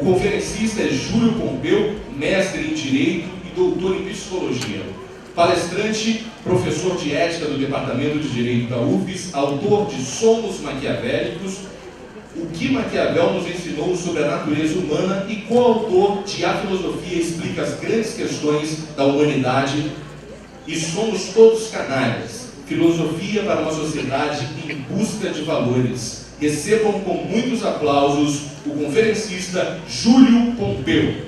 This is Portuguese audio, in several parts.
conferencista é Júlio Pompeu, mestre em Direito e doutor em Psicologia. Palestrante, professor de Ética do Departamento de Direito da UFES, autor de Somos Maquiavélicos, O que Maquiavel nos ensinou sobre a natureza humana e coautor de A Filosofia Explica as Grandes Questões da Humanidade e Somos Todos Canalhas, Filosofia para uma Sociedade em Busca de Valores. Recebam com muitos aplausos o conferencista Júlio Pompeu.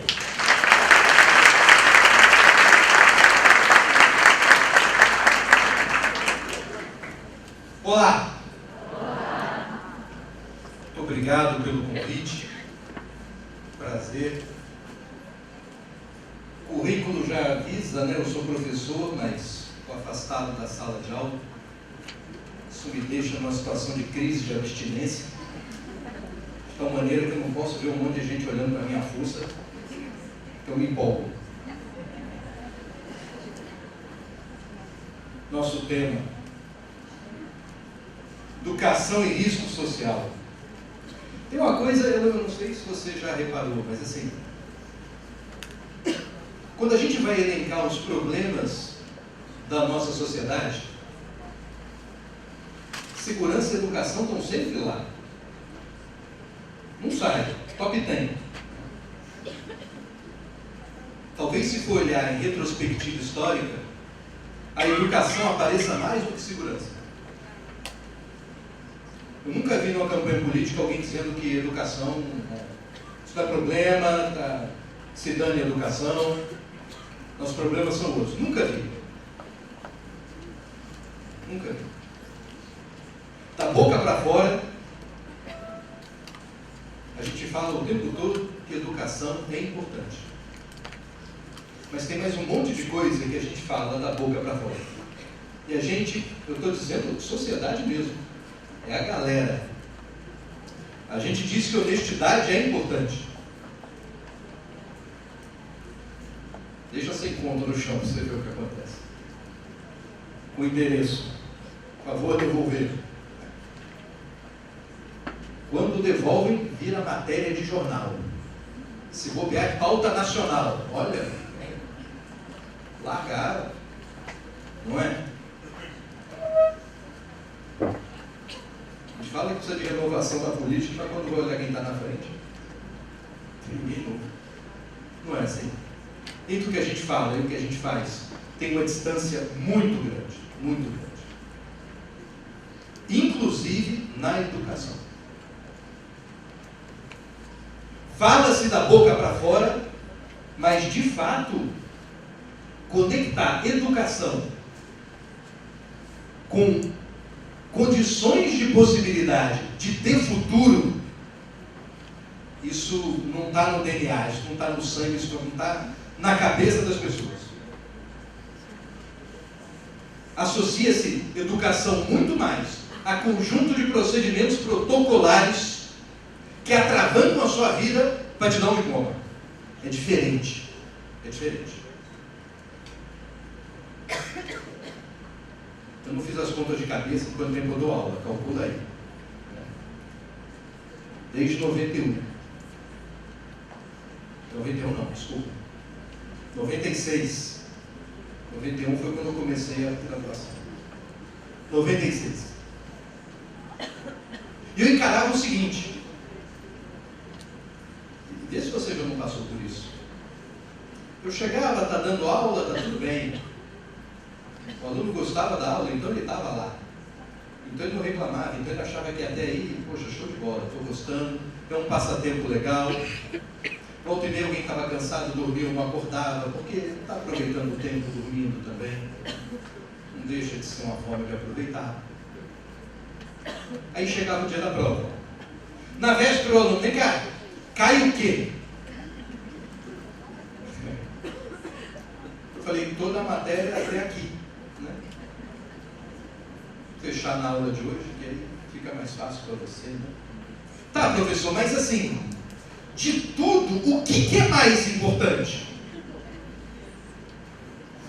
Olá! Muito obrigado pelo convite. Prazer. O currículo já avisa, né? Eu sou professor, mas estou afastado da sala de aula. Isso me deixa numa situação de crise de abstinência, de tal maneira que eu não posso ver um monte de gente olhando para a minha fuça, que eu me empolgo. Nosso tema: educação e risco social. Tem uma coisa, eu não sei se você já reparou, mas assim, quando a gente vai elencar os problemas da nossa sociedade, segurança e educação estão sempre lá. Não sai, top 10. Talvez, se for olhar em retrospectiva histórica, a educação apareça mais do que segurança. Eu nunca vi numa campanha política alguém dizendo que educação, isso não é problema, tá, se dane a educação, nossos problemas são outros. Nunca vi. Nunca vi. Da boca para fora, a gente fala o tempo todo que educação é importante. Mas tem mais um monte de coisa que a gente fala da boca para fora. E a gente, eu estou dizendo sociedade mesmo, é a galera. A gente diz que honestidade é importante. Deixa sem conta no chão para você ver o que acontece. Com endereço. Por favor, devolver. Quando devolvem, vira matéria de jornal. Se bobear, pauta nacional. Olha, largaram. Não é? A gente fala que precisa de renovação da política, mas quando vai olhar quem está na frente, ninguém novo. Não é assim. Entre o que a gente fala e o que a gente faz, tem uma distância muito grande. Muito grande. Inclusive na educação. Fala-se da boca para fora, mas de fato, conectar educação com condições de possibilidade de ter futuro, isso não está no DNA, isso não está no sangue, isso não está na cabeça das pessoas. Associa-se educação muito mais a conjunto de procedimentos protocolares que atravancam a sua vida para te dar um diploma. É diferente. É diferente. Eu não fiz as contas de cabeça quanto tempo eu dou aula, calcula aí. Desde 91. 91 não, desculpa. 96. 91 foi quando eu comecei a graduação. 96. E eu encarava o seguinte, vê se você já não passou por isso. Eu chegava, está dando aula, está tudo bem. O aluno gostava da aula, então ele estava lá. Então ele não reclamava, então ele achava que até aí, poxa, show de bola, estou gostando, é um passatempo legal. Volta e meia alguém estava cansado, dormiu, não acordava, porque está aproveitando o tempo dormindo também. Não deixa de ser uma forma de aproveitar. Aí chegava o dia da prova. Na véspera o aluno, vem cá, cai o quê? Eu falei, toda a matéria até aqui. Né? Fechar na aula de hoje, que aí fica mais fácil para você. Né? Tá, professor, mas assim, de tudo, o que é mais importante?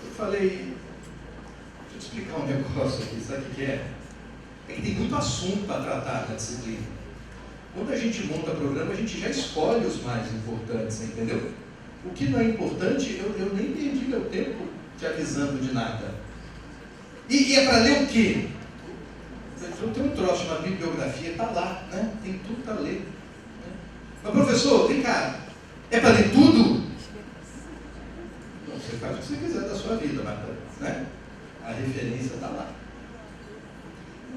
Eu falei, deixa eu te explicar um negócio aqui, sabe o que é? É que tem muito assunto para tratar na disciplina. Quando a gente monta programa, a gente já escolhe os mais importantes, entendeu? O que não é importante, eu nem perdi meu tempo te avisando de nada. E é para ler o quê? Tem um troço, uma bibliografia, está lá, né? Tem tudo para ler. Né? Mas professor, vem cá, é para ler tudo? Não, você faz o que você quiser da sua vida, mas né? A referência está lá.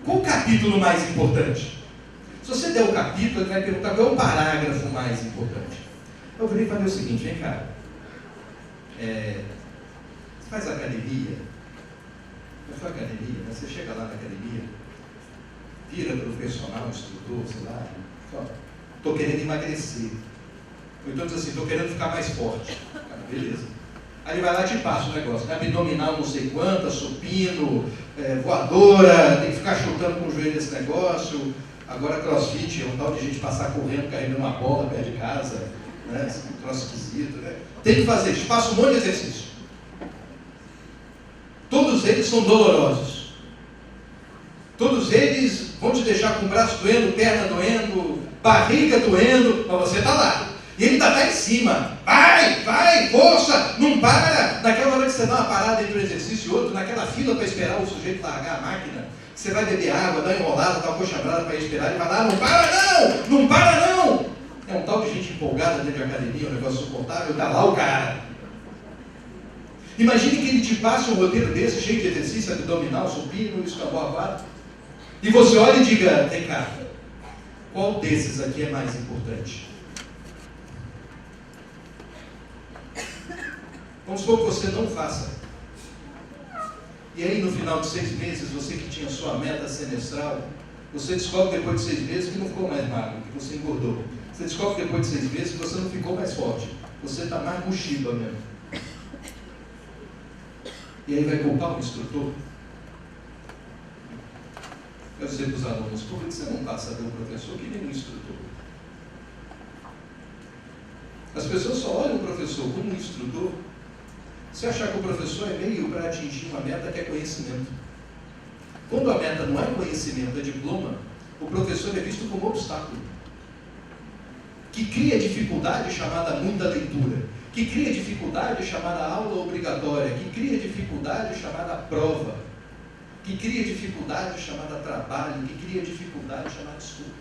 Qual o capítulo mais importante? Se você der o capítulo, ele vai perguntar qual é o parágrafo mais importante. Eu virei e falei o seguinte, vem cá, você faz academia? Eu faço academia, né? Você chega lá na academia, vira para o personal, instrutor, sei lá, fala, estou querendo emagrecer. Ou então diz assim, estou querendo ficar mais forte. Cara, beleza. Aí ele vai lá e te passa o negócio, abdominal não sei quanta, supino, voadora, tem que ficar chutando com o joelho esse negócio. Agora crossfit é um tal de gente passar correndo, carregando uma bola perto de casa, né? Esse troço esquisito, né? Tem que fazer, te passa um monte de exercício. Todos eles são dolorosos. Todos eles vão te deixar com o braço doendo, perna doendo, barriga doendo, mas você está lá. E ele está lá em cima. Vai, força, não para. Naquela hora que você dá uma parada entre um exercício e outro, naquela fila para esperar o sujeito largar a máquina, você vai beber água, dar uma enrolada, dar uma coxambrada para esperar, ele vai lá, não para não. É um tal de gente empolgada dentro de academia, um negócio suportável, está lá o cara. Imagine que ele te passe um roteiro desse, cheio de exercício, abdominal, supino, escambau avado, e você olha e diga, vem cá, qual desses aqui é mais importante? Vamos supor que você não faça. E aí no final de 6 meses, você que tinha sua meta semestral, você descobre depois de 6 meses que não ficou mais magro, que você engordou. Você descobre depois de 6 meses que você não ficou mais forte. Você está mais mochiba mesmo. E aí vai culpar o instrutor? Eu dizer para os alunos, por que você não passa a ver o professor que nem o instrutor? As pessoas só olham o professor como um instrutor se achar que o professor é meio para atingir uma meta que é conhecimento. Quando a meta não é conhecimento, é diploma, o professor é visto como obstáculo, que cria dificuldade chamada muita leitura, que cria dificuldade chamada aula obrigatória, que cria dificuldade chamada prova, que cria dificuldade chamada trabalho, que cria dificuldade chamada estudo.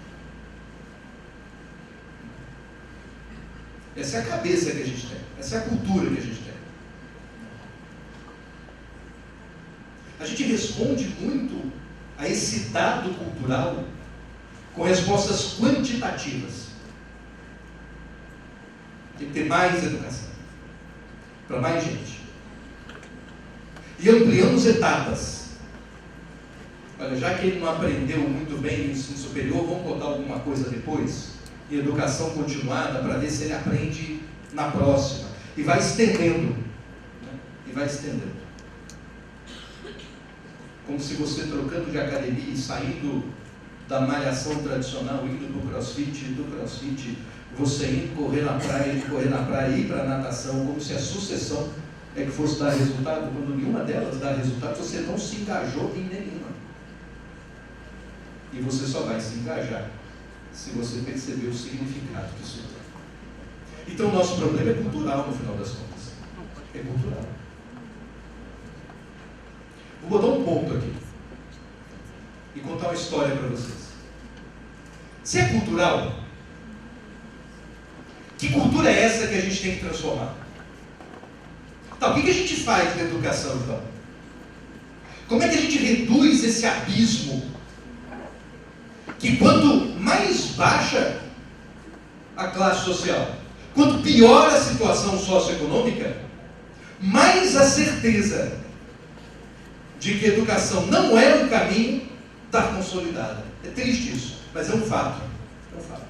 Essa é a cabeça que a gente tem, essa é a cultura que a gente tem. A gente responde muito a esse dado cultural com respostas quantitativas. Tem que ter mais educação para mais gente. E ampliamos etapas. Olha, já que ele não aprendeu muito bem no ensino superior, vamos botar alguma coisa depois, em educação continuada, para ver se ele aprende na próxima. E vai estendendo. Né? E vai estendendo. Como se você trocando de academia e saindo da malhação tradicional, indo do crossfit, você indo correr na praia, de correr na praia e ir para a natação, como se a sucessão é que fosse dar resultado, quando nenhuma delas dá resultado, você não se engajou em nenhuma. E você só vai se engajar se você perceber o significado que isso tem. Então o nosso problema é cultural no final das contas. É cultural. Vou botar um ponto aqui e contar uma história para vocês. Se é cultural, que cultura é essa que a gente tem que transformar? Tá, o que a gente faz na educação então? Como é que a gente reduz esse abismo? Que quanto mais baixa a classe social, quanto pior a situação socioeconômica, mais a certeza de que a educação não é um caminho está consolidada. É triste isso, mas é um fato. É um fato.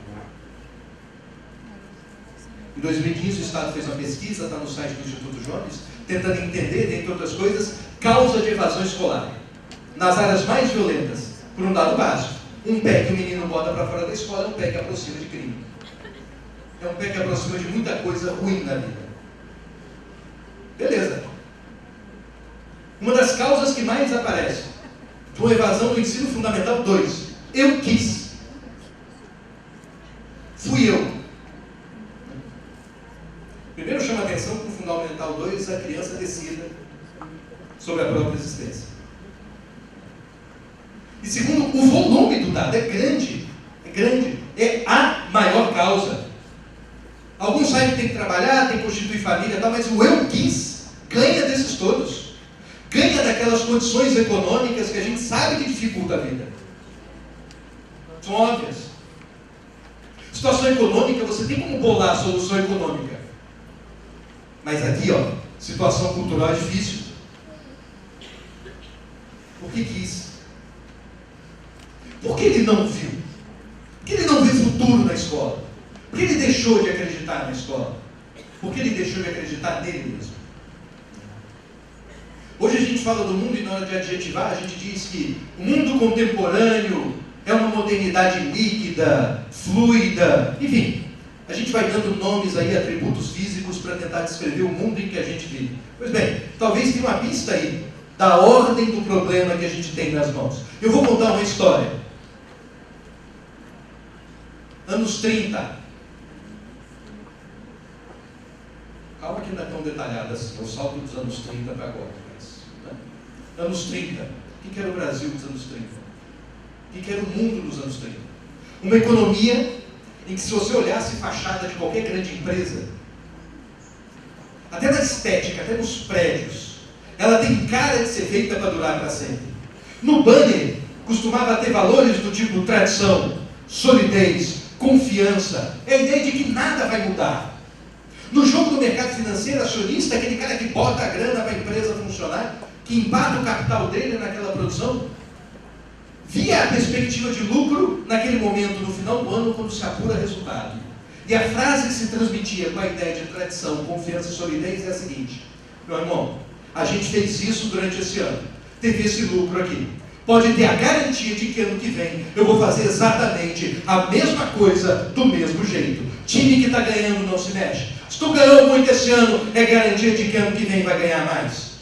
Em 2015 o Estado fez uma pesquisa, está no site do Instituto Jones, tentando entender, entre outras coisas, causa de evasão escolar. Nas áreas mais violentas, por um dado básico. Um pé que o menino bota para fora da escola é um pé que aproxima de crime. É um pé que aproxima de muita coisa ruim na vida. Beleza. Uma das causas que mais aparece de uma evasão do ensino fundamental 2. Eu quis. Fui eu. Primeiro chama atenção que no Fundamental 2 a criança decida sobre a própria existência. E segundo, o volume do dado é grande, é a maior causa. Alguns sabem que tem que trabalhar, tem que constituir família e tal, mas o eu quis ganha desses todos. Ganha daquelas condições econômicas que a gente sabe que dificulta a vida. São óbvias. Situação econômica, você tem como bolar a solução econômica. Mas aqui, ó, situação cultural é difícil. Por que quis? Por que ele não viu? Por que ele não viu futuro na escola? Por que ele deixou de acreditar na escola? Por que ele deixou de acreditar nele mesmo? Hoje a gente fala do mundo e na hora de adjetivar a gente diz que o mundo contemporâneo é uma modernidade líquida, fluida, enfim. A gente vai dando nomes aí, atributos físicos para tentar descrever o mundo em que a gente vive. Pois bem, talvez tenha uma pista aí da ordem do problema que a gente tem nas mãos. Eu vou contar uma história. Anos 30. Calma que não é tão detalhada assim, eu salto dos anos 30 para agora. Mas, né? Anos 30. O que era o Brasil dos anos 30? O que era o mundo dos anos 30? Uma economia em que, se você olhasse fachada de qualquer grande empresa, até na estética, até nos prédios, ela tem cara de ser feita para durar para sempre. No banner, costumava ter valores do tipo tradição, solidez, confiança. É a ideia de que nada vai mudar. No jogo do mercado financeiro, acionista, aquele cara que bota a grana para a empresa funcionar, que empata o capital dele naquela produção, via a perspectiva de lucro naquele momento, no final do ano, quando se apura resultado. E a frase que se transmitia com a ideia de tradição, confiança e solidez é a seguinte: meu irmão, a gente fez isso durante esse ano, teve esse lucro aqui. Pode ter a garantia de que ano que vem eu vou fazer exatamente a mesma coisa do mesmo jeito. Time que está ganhando não se mexe. Se tu ganhou muito esse ano, é garantia de que ano que vem vai ganhar mais.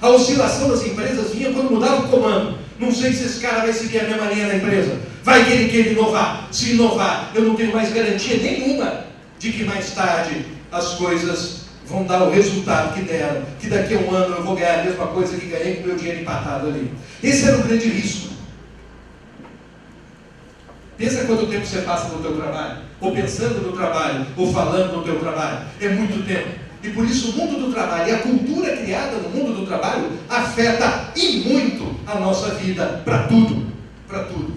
A oscilação das empresas vinha quando mudava o comando. Não sei se esse cara vai seguir a mesma linha na empresa. Vai que ele quer inovar. Se inovar, eu não tenho mais garantia nenhuma de que mais tarde as coisas vão dar o resultado que deram, que daqui a um ano eu vou ganhar a mesma coisa que ganhei com o meu dinheiro empatado ali. Esse era o grande risco. Pensa quanto tempo você passa no teu trabalho, ou pensando no trabalho, ou falando no teu trabalho. É muito tempo. E por isso o mundo do trabalho e a cultura criada no mundo do trabalho afeta e muito a nossa vida, para tudo, para tudo.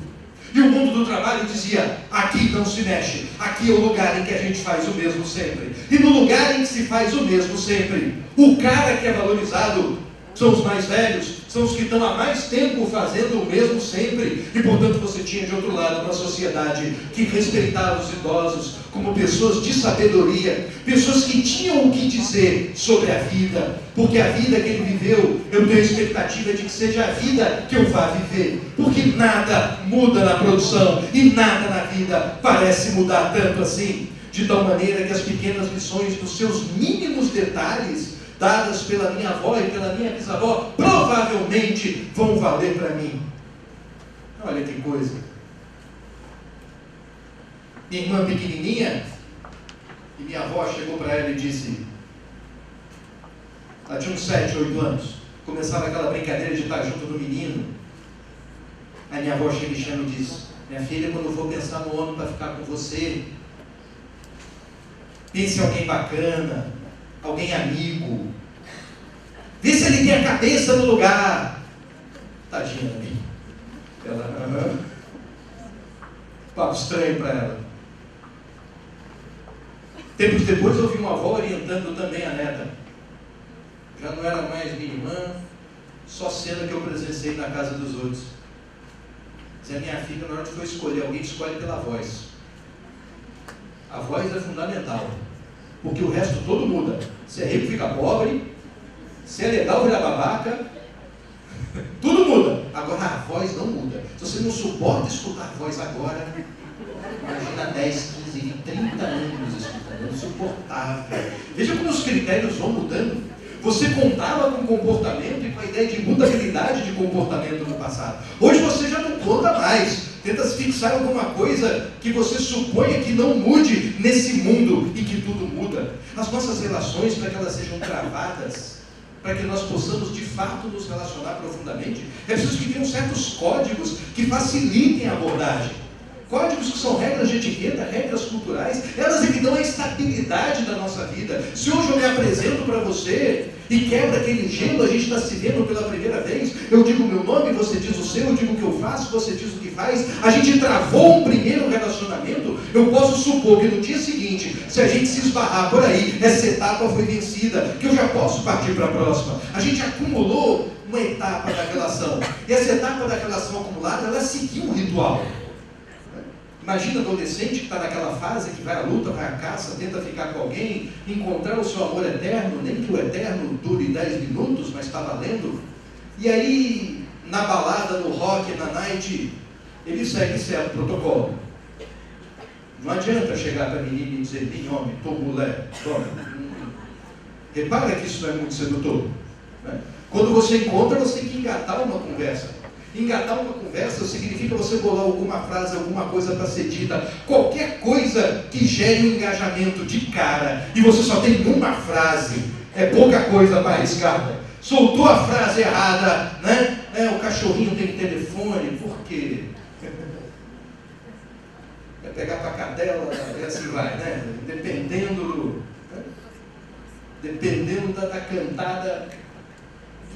E o mundo do trabalho dizia: aqui não se mexe, aqui é o lugar em que a gente faz o mesmo sempre. E no lugar em que se faz o mesmo sempre, o cara que é valorizado são os mais velhos, são os que estão há mais tempo fazendo o mesmo sempre. E portanto você tinha de outro lado uma sociedade que respeitava os idosos como pessoas de sabedoria, pessoas que tinham o que dizer sobre a vida, porque a vida que ele viveu, eu tenho a expectativa de que seja a vida que eu vá viver, porque nada muda na produção e nada na vida parece mudar tanto assim, de tal maneira que as pequenas lições dos seus mínimos detalhes dadas pela minha avó e pela minha bisavó, provavelmente vão valer para mim. Olha que coisa. Minha irmã pequenininha, e minha avó chegou para ela e disse, ela tinha uns 7, 8 anos, começava aquela brincadeira de estar junto do menino. Aí minha avó chega e chama e diz: minha filha, quando eu for pensar no homem para ficar com você, pense em alguém bacana, alguém amigo, vê se ele tem a cabeça no lugar. Tadinha da mim. Ela, papo estranho para ela. Tempos depois eu ouvi uma avó orientando também a neta. Já não era mais minha irmã, só cena que eu presenciei na casa dos outros. Dizia: minha filha, na hora de for escolher alguém, escolhe pela voz. A voz é fundamental, porque o resto todo muda. Se é rico, fica pobre. Se é legal, vira babaca. Tudo muda. Agora a voz não muda. Se você não suporta escutar a voz agora, imagina 10, 15, 30 anos escutando. É insuportável. Veja como os critérios vão mudando. Você contava com comportamento e com a ideia de mutabilidade de comportamento no passado. Hoje você já não conta mais. Tenta se fixar em alguma coisa que você suponha que não mude nesse mundo e que tudo muda. As nossas relações, para que elas sejam travadas, para que nós possamos de fato nos relacionar profundamente, é preciso que tenham certos códigos que facilitem a abordagem. Códigos que são regras de etiqueta, regras culturais, elas é que dão a estabilidade da nossa vida. Se hoje eu me apresento para você e quebra aquele gelo, a gente está se vendo pela primeira vez, eu digo o meu nome, você diz o seu, eu digo o que eu faço, você diz o que faz, a gente travou um primeiro relacionamento, eu posso supor que no dia seguinte, se a gente se esbarrar por aí, essa etapa foi vencida, que eu já posso partir para a próxima. A gente acumulou uma etapa da relação, e essa etapa da relação acumulada, ela seguiu um ritual. Imagina adolescente que está naquela fase, que vai à luta, vai à caça, tenta ficar com alguém, encontrar o seu amor eterno, nem que o eterno dure 10 minutos, mas está valendo. E aí, na balada, no rock, na night, ele segue certo protocolo. Não adianta chegar para a menina e dizer, vem homem, tô mulher, toma. Repara que isso não é muito sedutor. Né? Quando você encontra, você tem que engatar uma conversa. Engatar uma conversa significa você bolar alguma frase, alguma coisa para ser dita, qualquer coisa que gere um engajamento de cara, e você só tem uma frase, é pouca coisa para arriscar. Soltou a frase errada, né? O cachorrinho tem telefone, por quê? É pegar para a cadela, e assim vai, né? Dependendo da cantada,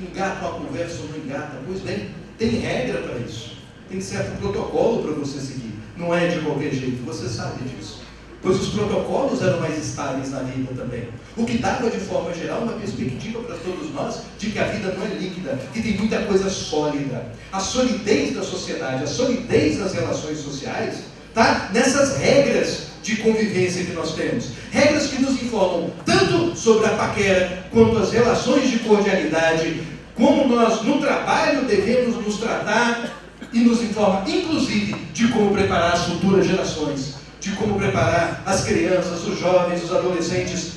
engata uma conversa ou não engata. Pois bem, tem regra para isso, tem certo protocolo para você seguir, não é de qualquer jeito, você sabe disso, pois os protocolos eram mais estáveis na vida também, o que dava de forma geral uma perspectiva para todos nós de que a vida não é líquida, que tem muita coisa sólida. A solidez da sociedade, a solidez das relações sociais está nessas regras de convivência que nós temos, regras que nos informam tanto sobre a paquera quanto as relações de cordialidade, como nós no trabalho devemos nos tratar, e nos informa inclusive de como preparar as futuras gerações, de como preparar as crianças, os jovens, os adolescentes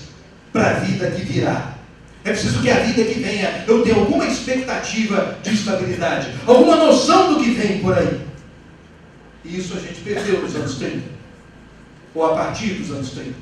para a vida que virá. É preciso que a vida que venha, eu tenha alguma expectativa de estabilidade, alguma noção do que vem por aí. E isso a gente perdeu nos anos 30, ou a partir dos anos 30.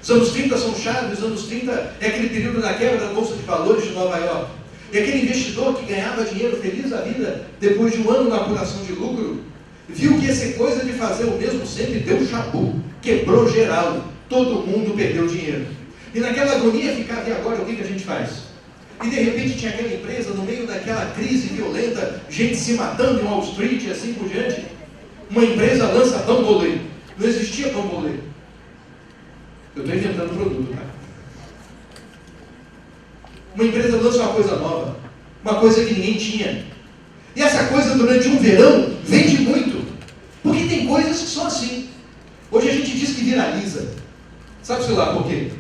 Os anos 30 são chaves, os anos 30 é aquele período da quebra da Bolsa de Valores de Nova York. E aquele investidor que ganhava dinheiro feliz da vida, depois de um ano na apuração de lucro, viu que essa coisa de fazer o mesmo sempre deu chabu, quebrou geral, todo mundo perdeu dinheiro. E naquela agonia ficava, e agora o que a gente faz? E de repente tinha aquela empresa, no meio daquela crise violenta, gente se matando em Wall Street e assim por diante, uma empresa lança bambolê. Não existia bambolê. Eu estou inventando produto, tá? Uma empresa lança uma coisa nova, uma coisa que ninguém tinha. E essa coisa durante um verão vende muito, porque tem coisas que são assim. Hoje a gente diz que viraliza. Sabe-se lá por quê?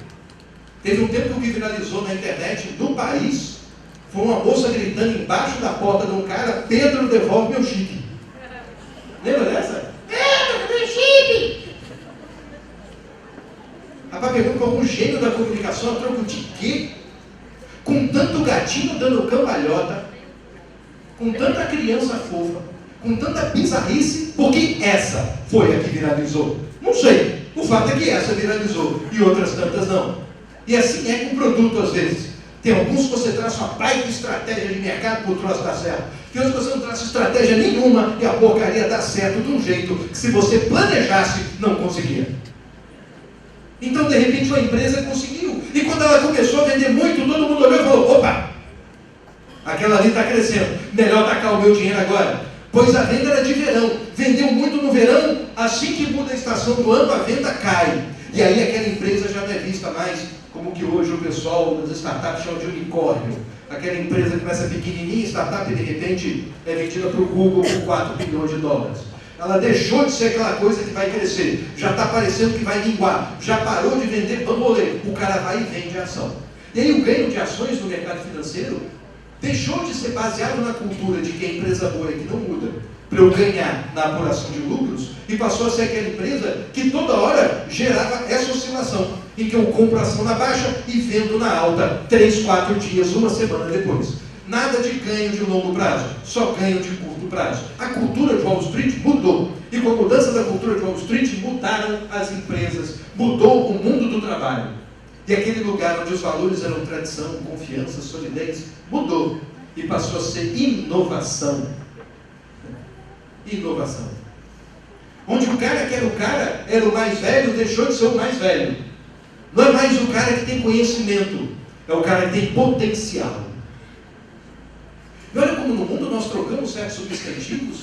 Teve um tempo que viralizou na internet do país, foi uma moça gritando embaixo da porta de um cara, Pedro, devolve meu chip. Lembra dessa? Pedro, meu chip! Rapaz, pergunta para algum gênio da comunicação, a troco de quê? Com tanto gatinho dando cambalhota, com tanta criança fofa, com tanta bizarrice, porque essa foi a que viralizou. Não sei, o fato é que essa viralizou e outras tantas não. E assim é com o produto às vezes. Tem alguns que você traça uma baita estratégia de mercado para o troço dar certo. Tem outros que você não traça estratégia nenhuma e a porcaria dá certo de um jeito que se você planejasse, não conseguia. Então, de repente, uma empresa conseguiu. E quando ela começou a vender muito, todo mundo olhou e falou, opa, aquela ali está crescendo, melhor tacar o meu dinheiro agora. Pois a venda era de verão, vendeu muito no verão, assim que muda a estação do ano, a venda cai. E aí aquela empresa já não é vista mais como que hoje o pessoal das startups chama de unicórnio. Aquela empresa que começa pequenininha, startup, e de repente é vendida para o Google por 4 bilhões de dólares. Ela deixou de ser aquela coisa que vai crescer, já está parecendo que vai linguar, já parou de vender bambolê, o cara vai e vende a ação. E aí o ganho de ações no mercado financeiro deixou de ser baseado na cultura de que a empresa boa é que não muda, para eu ganhar na apuração de lucros, e passou a ser aquela empresa que toda hora gerava essa oscilação, em que eu compro a ação na baixa e vendo na alta 3, 4 dias, uma semana depois. Nada de ganho de longo prazo, só ganho de curto prazo. A cultura de Wall Street mudou. E com a mudança da cultura de Wall Street, mudaram as empresas, mudou o mundo do trabalho. E aquele lugar onde os valores eram tradição, confiança, solidez, mudou. E passou a ser inovação. Inovação. Onde o cara que era o cara, era o mais velho, deixou de ser o mais velho. Não é mais o cara que tem conhecimento, é o cara que tem potencial. E olha como no mundo nós trocamos certos substantivos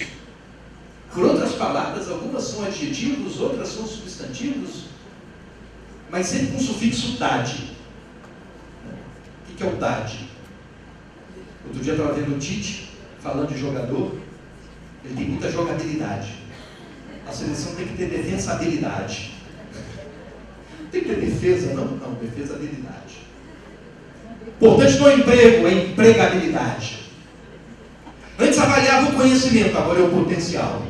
por outras palavras, algumas são adjetivos, outras são substantivos, mas sempre com o sufixo dade. O que é o dade? Outro dia eu estava vendo o Tite falando de jogador, ele tem muita jogabilidade. A seleção tem que ter defensabilidade. Tem que ter defesa, não? Não, defesabilidade. Importante no emprego é empregabilidade. Antes avaliava o conhecimento, agora é o potencial.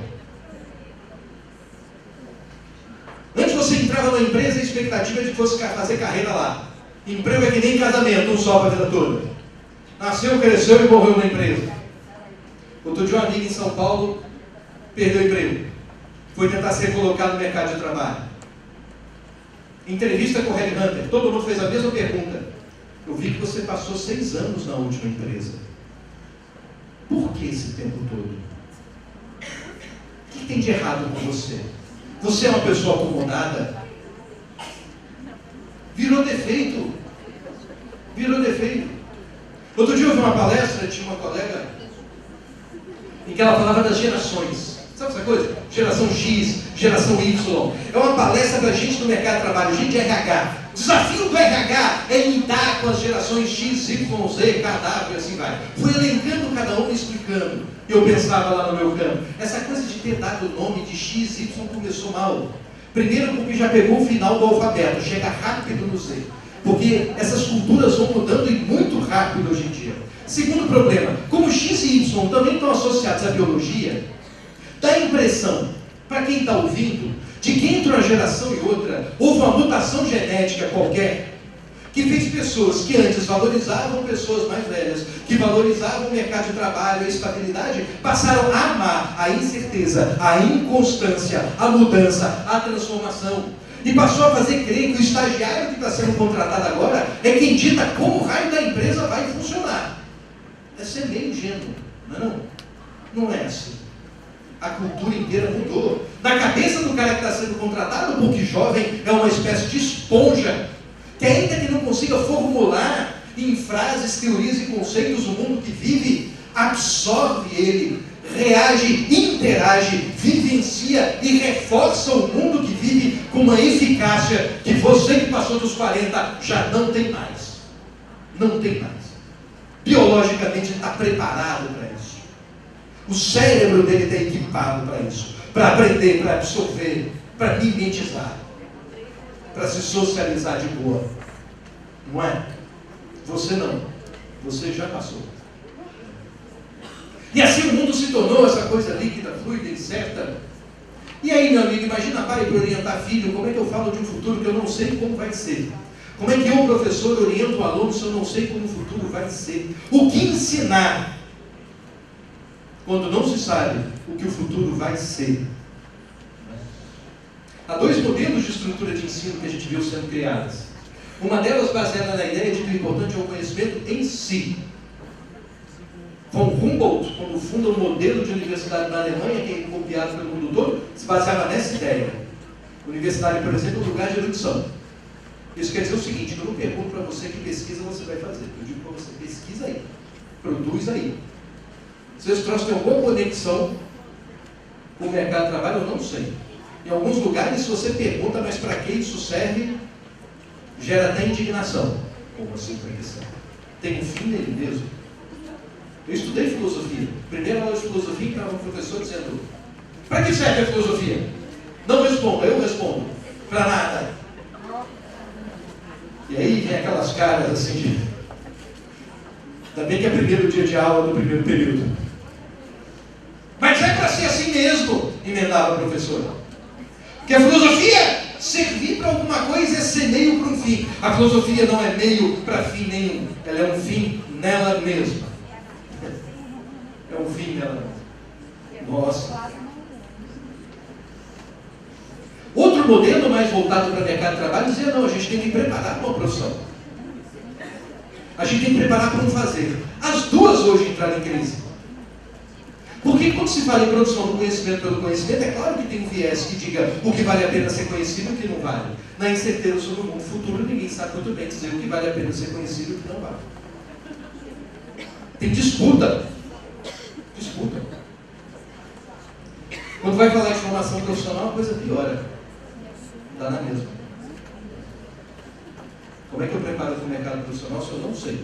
Antes você entrava na empresa e a expectativa é de que fosse fazer carreira lá. Emprego é que nem casamento, um só para a vida toda. Nasceu, cresceu e morreu na empresa. Outro dia um amigo em São Paulo perdeu o emprego. Foi tentar ser colocado no mercado de trabalho. Entrevista com o Headhunter, todo mundo fez a mesma pergunta. Eu vi que você passou 6 anos na última empresa. Por que esse tempo todo? O que tem de errado com você? Você é uma pessoa acomodada? Virou defeito. Virou defeito. Outro dia eu vi uma palestra, tinha uma colega, em que ela falava das gerações. Sabe essa coisa? Geração X, geração Y. É uma palestra para gente do mercado de trabalho, gente de RH. O desafio do RH é lidar com as gerações X, Y, Z, cadáver e assim vai. Fui elencando cada um e explicando. Eu pensava lá no meu campo. Essa coisa de ter dado o nome de X, Y começou mal. Primeiro porque já pegou o final do alfabeto, chega rápido no Z. Porque essas culturas vão mudando e muito rápido hoje em dia. Segundo problema, como X e Y também estão associados à biologia, dá a impressão, para quem está ouvindo, de que entre uma geração e outra, houve uma mutação genética qualquer, que fez pessoas que antes valorizavam pessoas mais velhas, que valorizavam o mercado de trabalho, a estabilidade, passaram a amar a incerteza, a inconstância, a mudança, a transformação. E passou a fazer crer que o estagiário que está sendo contratado agora é quem dita como o raio da empresa vai funcionar. É ser meio ingênuo, não é não? Não é assim. A cultura inteira mudou. Na cabeça do cara que está sendo contratado, porque jovem é uma espécie de esponja, que ainda que não consiga formular em frases, teorias e conceitos o mundo que vive, absorve ele, reage, interage, vivencia e reforça o mundo que vive com uma eficácia que você que passou dos 40 já não tem mais. Não tem mais. Biologicamente ele está preparado para isso. O cérebro dele está equipado para isso, para aprender, para absorver, para mimetizar, para se socializar de boa. Não é? Você não. Você já passou. E assim o mundo se tornou essa coisa líquida, fluida, incerta. E aí, meu amigo, imagina pai para orientar filho, como é que eu falo de um futuro que eu não sei como vai ser? Como é que eu, professor, oriento o aluno se eu não sei como o futuro vai ser? O que ensinar quando não se sabe o que o futuro vai ser? Há 2 modelos de estrutura de ensino que a gente viu sendo criadas. Uma delas baseada na ideia de que o importante é o conhecimento em si. Von Humboldt, quando funda um modelo de universidade na Alemanha, que é copiado pelo mundo todo, se baseava nessa ideia. Universidade, por exemplo, é um lugar de erudição. Isso quer dizer o seguinte, eu não pergunto para você que pesquisa você vai fazer. Eu digo para você, pesquisa aí, produz aí. Se esse troço tem alguma conexão com o mercado de trabalho, eu não sei. Em alguns lugares, se você pergunta, mas para que isso serve, gera até indignação. Como assim para que serve? Tem um fim nele mesmo? Eu estudei filosofia. Primeira aula de filosofia, estava um professor dizendo: para que serve a filosofia? Não responda, eu respondo. Para nada. E aí vem aquelas caras assim de... Ainda bem que é primeiro dia de aula do primeiro período. Mas é para ser assim mesmo, emendava a professora. Porque a filosofia servir para alguma coisa é ser meio para um fim. A filosofia não é meio para fim nenhum. Ela é um fim nela mesma. um fim nela. Nossa. Outro modelo mais voltado para o mercado de trabalho dizia, não, a gente tem que preparar para uma profissão. A gente tem que preparar para um fazer. As duas hoje entraram em crise. Porque quando se fala em produção do conhecimento pelo conhecimento, é claro que tem um viés que diga o que vale a pena ser conhecido e o que não vale. Na incerteza sobre o mundo futuro, ninguém sabe muito bem dizer o que vale a pena ser conhecido e o que não vale. Tem disputa. Disputa. Quando vai falar de formação profissional, a coisa piora. Dá na mesma. Como é que eu preparo para o mercado profissional se eu não sei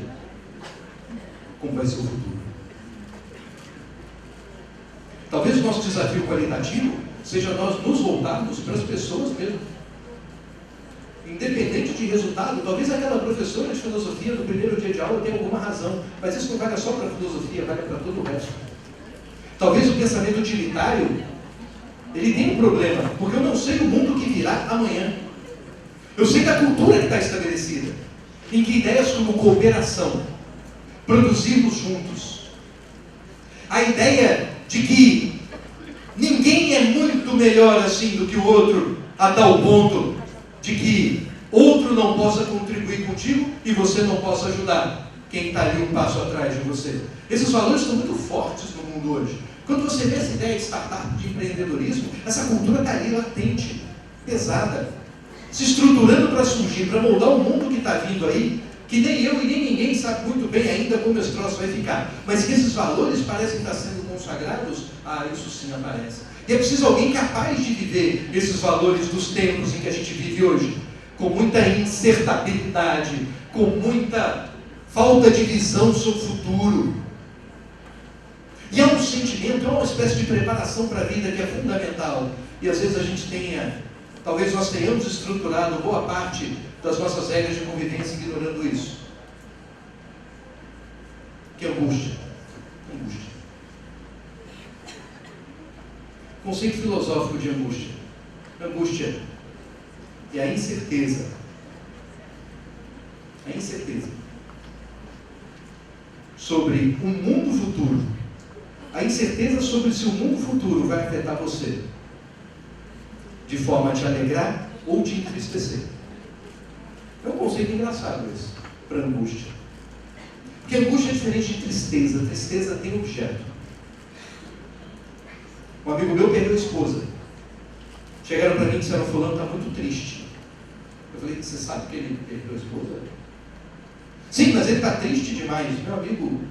como vai ser o futuro? Talvez o nosso desafio qualitativo seja nós nos voltarmos para as pessoas mesmo. Independente de resultado, talvez aquela professora de filosofia no primeiro dia de aula tenha alguma razão, mas isso não vale só para a filosofia, vale para todo o resto. Talvez o pensamento utilitário, ele tem um problema, porque eu não sei o mundo que virá amanhã. Eu sei da cultura que está estabelecida, em que ideias como cooperação, produzirmos juntos, a ideia de que ninguém é muito melhor assim do que o outro, a tal ponto de que outro não possa contribuir contigo e você não possa ajudar quem está ali um passo atrás de você. Esses valores estão muito fortes no mundo hoje. Quando você vê essa ideia de startup, de empreendedorismo, essa cultura está ali latente, pesada, se estruturando para surgir, para moldar o mundo que está vindo aí, que nem eu e nem ninguém sabe muito bem ainda como esse troço vai ficar, mas que esses valores parecem estar sendo consagrados, isso sim aparece. E é preciso alguém capaz de viver esses valores dos tempos em que a gente vive hoje, com muita incertabilidade, com muita falta de visão sobre o futuro. E há um sentimento, há uma espécie de preparação para a vida que é fundamental. E às vezes a gente talvez nós tenhamos estruturado boa parte das nossas regras de convivência ignorando isso. Que é angústia. Angústia. Conceito filosófico de angústia. Angústia é a incerteza. A incerteza sobre um mundo futuro. A incerteza sobre se o mundo futuro vai afetar você de forma a te alegrar ou te entristecer. É um conceito engraçado esse, para angústia. Porque angústia é diferente de tristeza. Tristeza tem objeto. Um amigo meu perdeu a esposa. Chegaram para mim e disseram, fulano está muito triste. Eu falei, você sabe que ele perdeu a esposa? Sim, mas ele está triste demais. Meu amigo,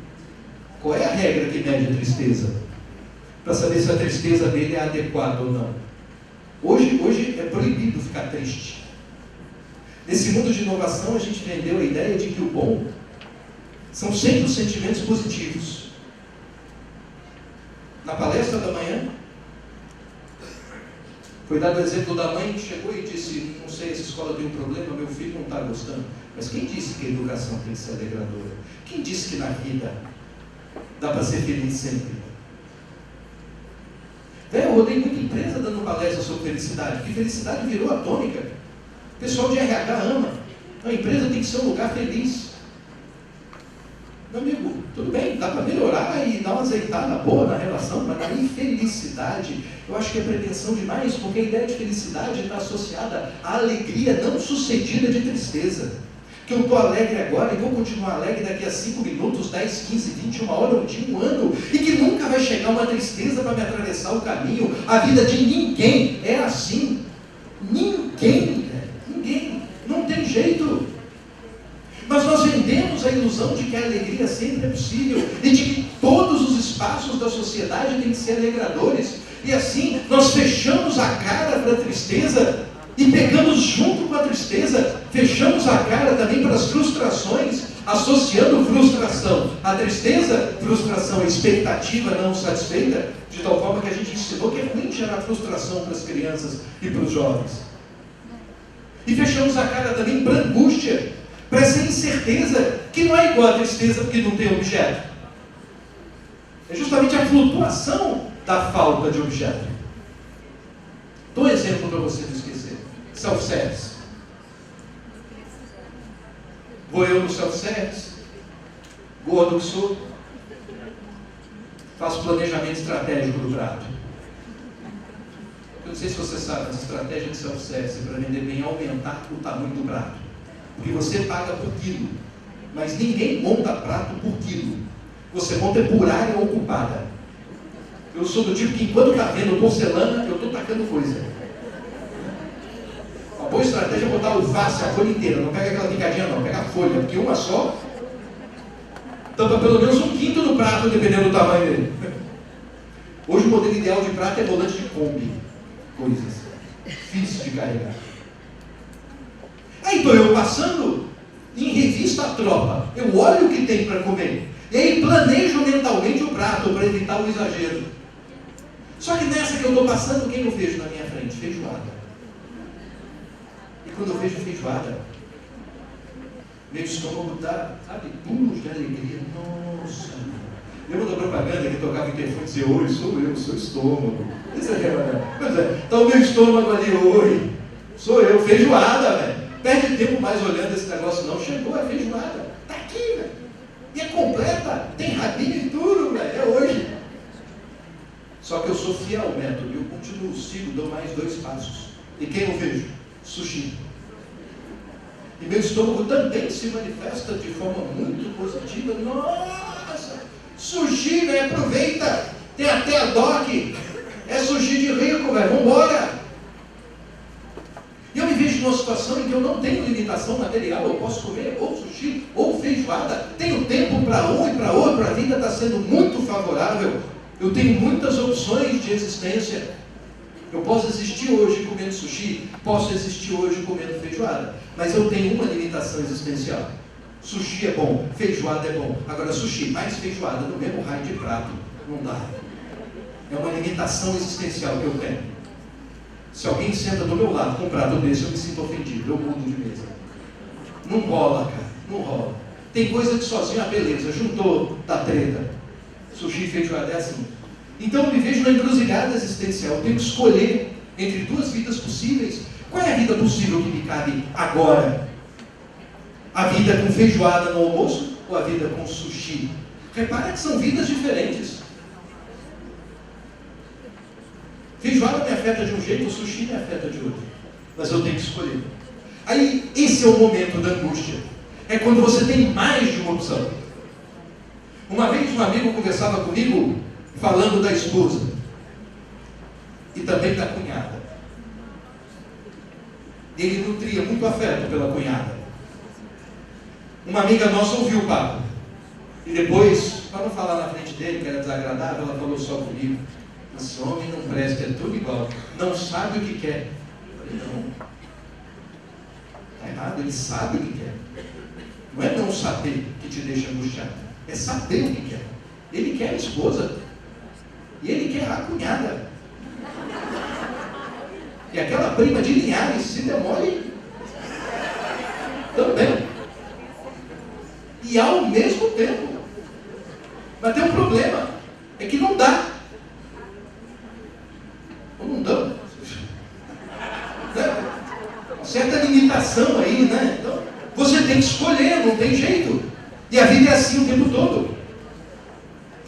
qual é a regra que mede a tristeza? Para saber se a tristeza dele é adequada ou não. Hoje é proibido ficar triste. Nesse mundo de inovação, a gente vendeu a ideia de que o bom são sempre os sentimentos positivos. Na palestra da manhã, foi dado o exemplo da mãe que chegou e disse, não sei, essa escola tem um problema, meu filho não está gostando. Mas quem disse que a educação tem que ser alegradora? Quem disse que na vida dá para ser feliz sempre? Eu rodei muita empresa dando palestra sobre felicidade, porque felicidade virou a tônica. O pessoal de RH ama. A empresa tem que ser um lugar feliz. Meu amigo, tudo bem, dá para melhorar e dar uma azeitada boa na relação, mas na infelicidade, eu acho que é pretensão demais, porque a ideia de felicidade está associada à alegria não sucedida de tristeza. Que eu estou alegre agora e vou continuar alegre daqui a 5 minutos, 10, 15, 20, uma hora, um dia, um ano, e que nunca vai chegar uma tristeza para me atravessar o caminho. A vida de ninguém é assim. Ninguém, ninguém, não tem jeito. Mas nós vendemos a ilusão de que a alegria sempre é possível e de que todos os espaços da sociedade têm que ser alegradores. E assim, nós fechamos a cara para a tristeza e pegamos junto com a tristeza, fechamos a cara também para as frustrações, associando frustração à tristeza, frustração à expectativa não satisfeita, de tal forma que a gente ensinou que é ruim gerar frustração para as crianças e para os jovens. E fechamos a cara também para a angústia, para essa incerteza, que não é igual à tristeza porque não tem objeto. É justamente a flutuação da falta de objeto. Dou um exemplo para você não esquecer. Self-service. Vou eu no self-service, gordo que sou. faço planejamento estratégico do prato. Eu não sei se você sabe, mas a estratégia de self-service para vender bem é aumentar o tamanho do prato. Porque você paga por quilo, mas ninguém monta prato por quilo. Você monta por área ocupada. Eu sou do tipo que enquanto está vendo porcelana, eu estou tacando coisa. A boa estratégia é botar alface, a folha inteira. Não pega aquela picadinha não, pega a folha, porque uma só tampa pelo menos um quinto do prato, dependendo do tamanho dele. Hoje o modelo ideal de prato é volante de Kombi. Coisas difíceis de carregar. Aí estou eu passando em revista a tropa. Eu olho o que tem para comer. E aí planejo mentalmente o prato para evitar o exagero. Só que nessa que eu estou passando, quem eu vejo na minha frente? Feijoada. E quando eu vejo feijoada, meu estômago está, sabe, pulos de alegria. Nossa! Lembra da propaganda que tocava o interfone e dizia: oi, sou eu, seu estômago. Pois é, está o meu estômago ali, oi, sou eu, feijoada, velho. Perde tempo mais olhando esse negócio não, chegou, é feijoada, está aqui, velho. E é completa, tem rabinho e tudo, velho, é hoje. Só que eu sou fiel ao método, eu continuo, sigo, dou mais 2 passos. E quem eu vejo? Sushi. E meu estômago também se manifesta de forma muito positiva. Nossa, sushi, velho, aproveita, tem até a DOC. É sushi de rico, velho, vambora! E eu me vejo numa situação em que eu não tenho limitação material, eu posso comer ou sushi ou feijoada, tenho tempo para um e para outro, a vida está sendo muito favorável, eu tenho muitas opções de existência. Eu posso existir hoje comendo sushi, posso existir hoje comendo feijoada, mas eu tenho uma limitação existencial. Sushi é bom, feijoada é bom, agora sushi mais feijoada no mesmo raio de prato, não dá. É uma limitação existencial que eu tenho. Se alguém senta do meu lado com um prato desse, eu me sinto ofendido, eu mudo de mesa. Não rola, cara, não rola. Tem coisa que sozinho, beleza, juntou, dá treta. Sushi e feijoada é assim. Então eu me vejo na encruzilhada existencial, eu tenho que escolher entre 2 vidas possíveis. Qual é a vida possível que me cabe agora? A vida com feijoada no almoço ou a vida com sushi? Repara que são vidas diferentes. Feijoada me afeta de um jeito, o sushi me afeta de outro. Mas eu tenho que escolher. Aí, esse é o momento da angústia. É quando você tem mais de uma opção. Uma vez um amigo conversava comigo, falando da esposa. E também da cunhada. Ele nutria muito afeto pela cunhada. Uma amiga nossa ouviu o papo. E depois, para não falar na frente dele, que era desagradável, ela falou só comigo: esse homem não presta, é tudo igual, não sabe o que quer. Eu falei: não, está errado, ele sabe o que quer. Não é não saber que te deixa angustiado, é saber o que quer. Ele quer a esposa, e ele quer a cunhada. E aquela prima de Linhares, se demole também. E ao mesmo tempo. Mas tem um problema, é que não dá. Ou não dá? Uma certa limitação aí, né? Então, você tem que escolher, não tem jeito. E a vida é assim o tempo todo.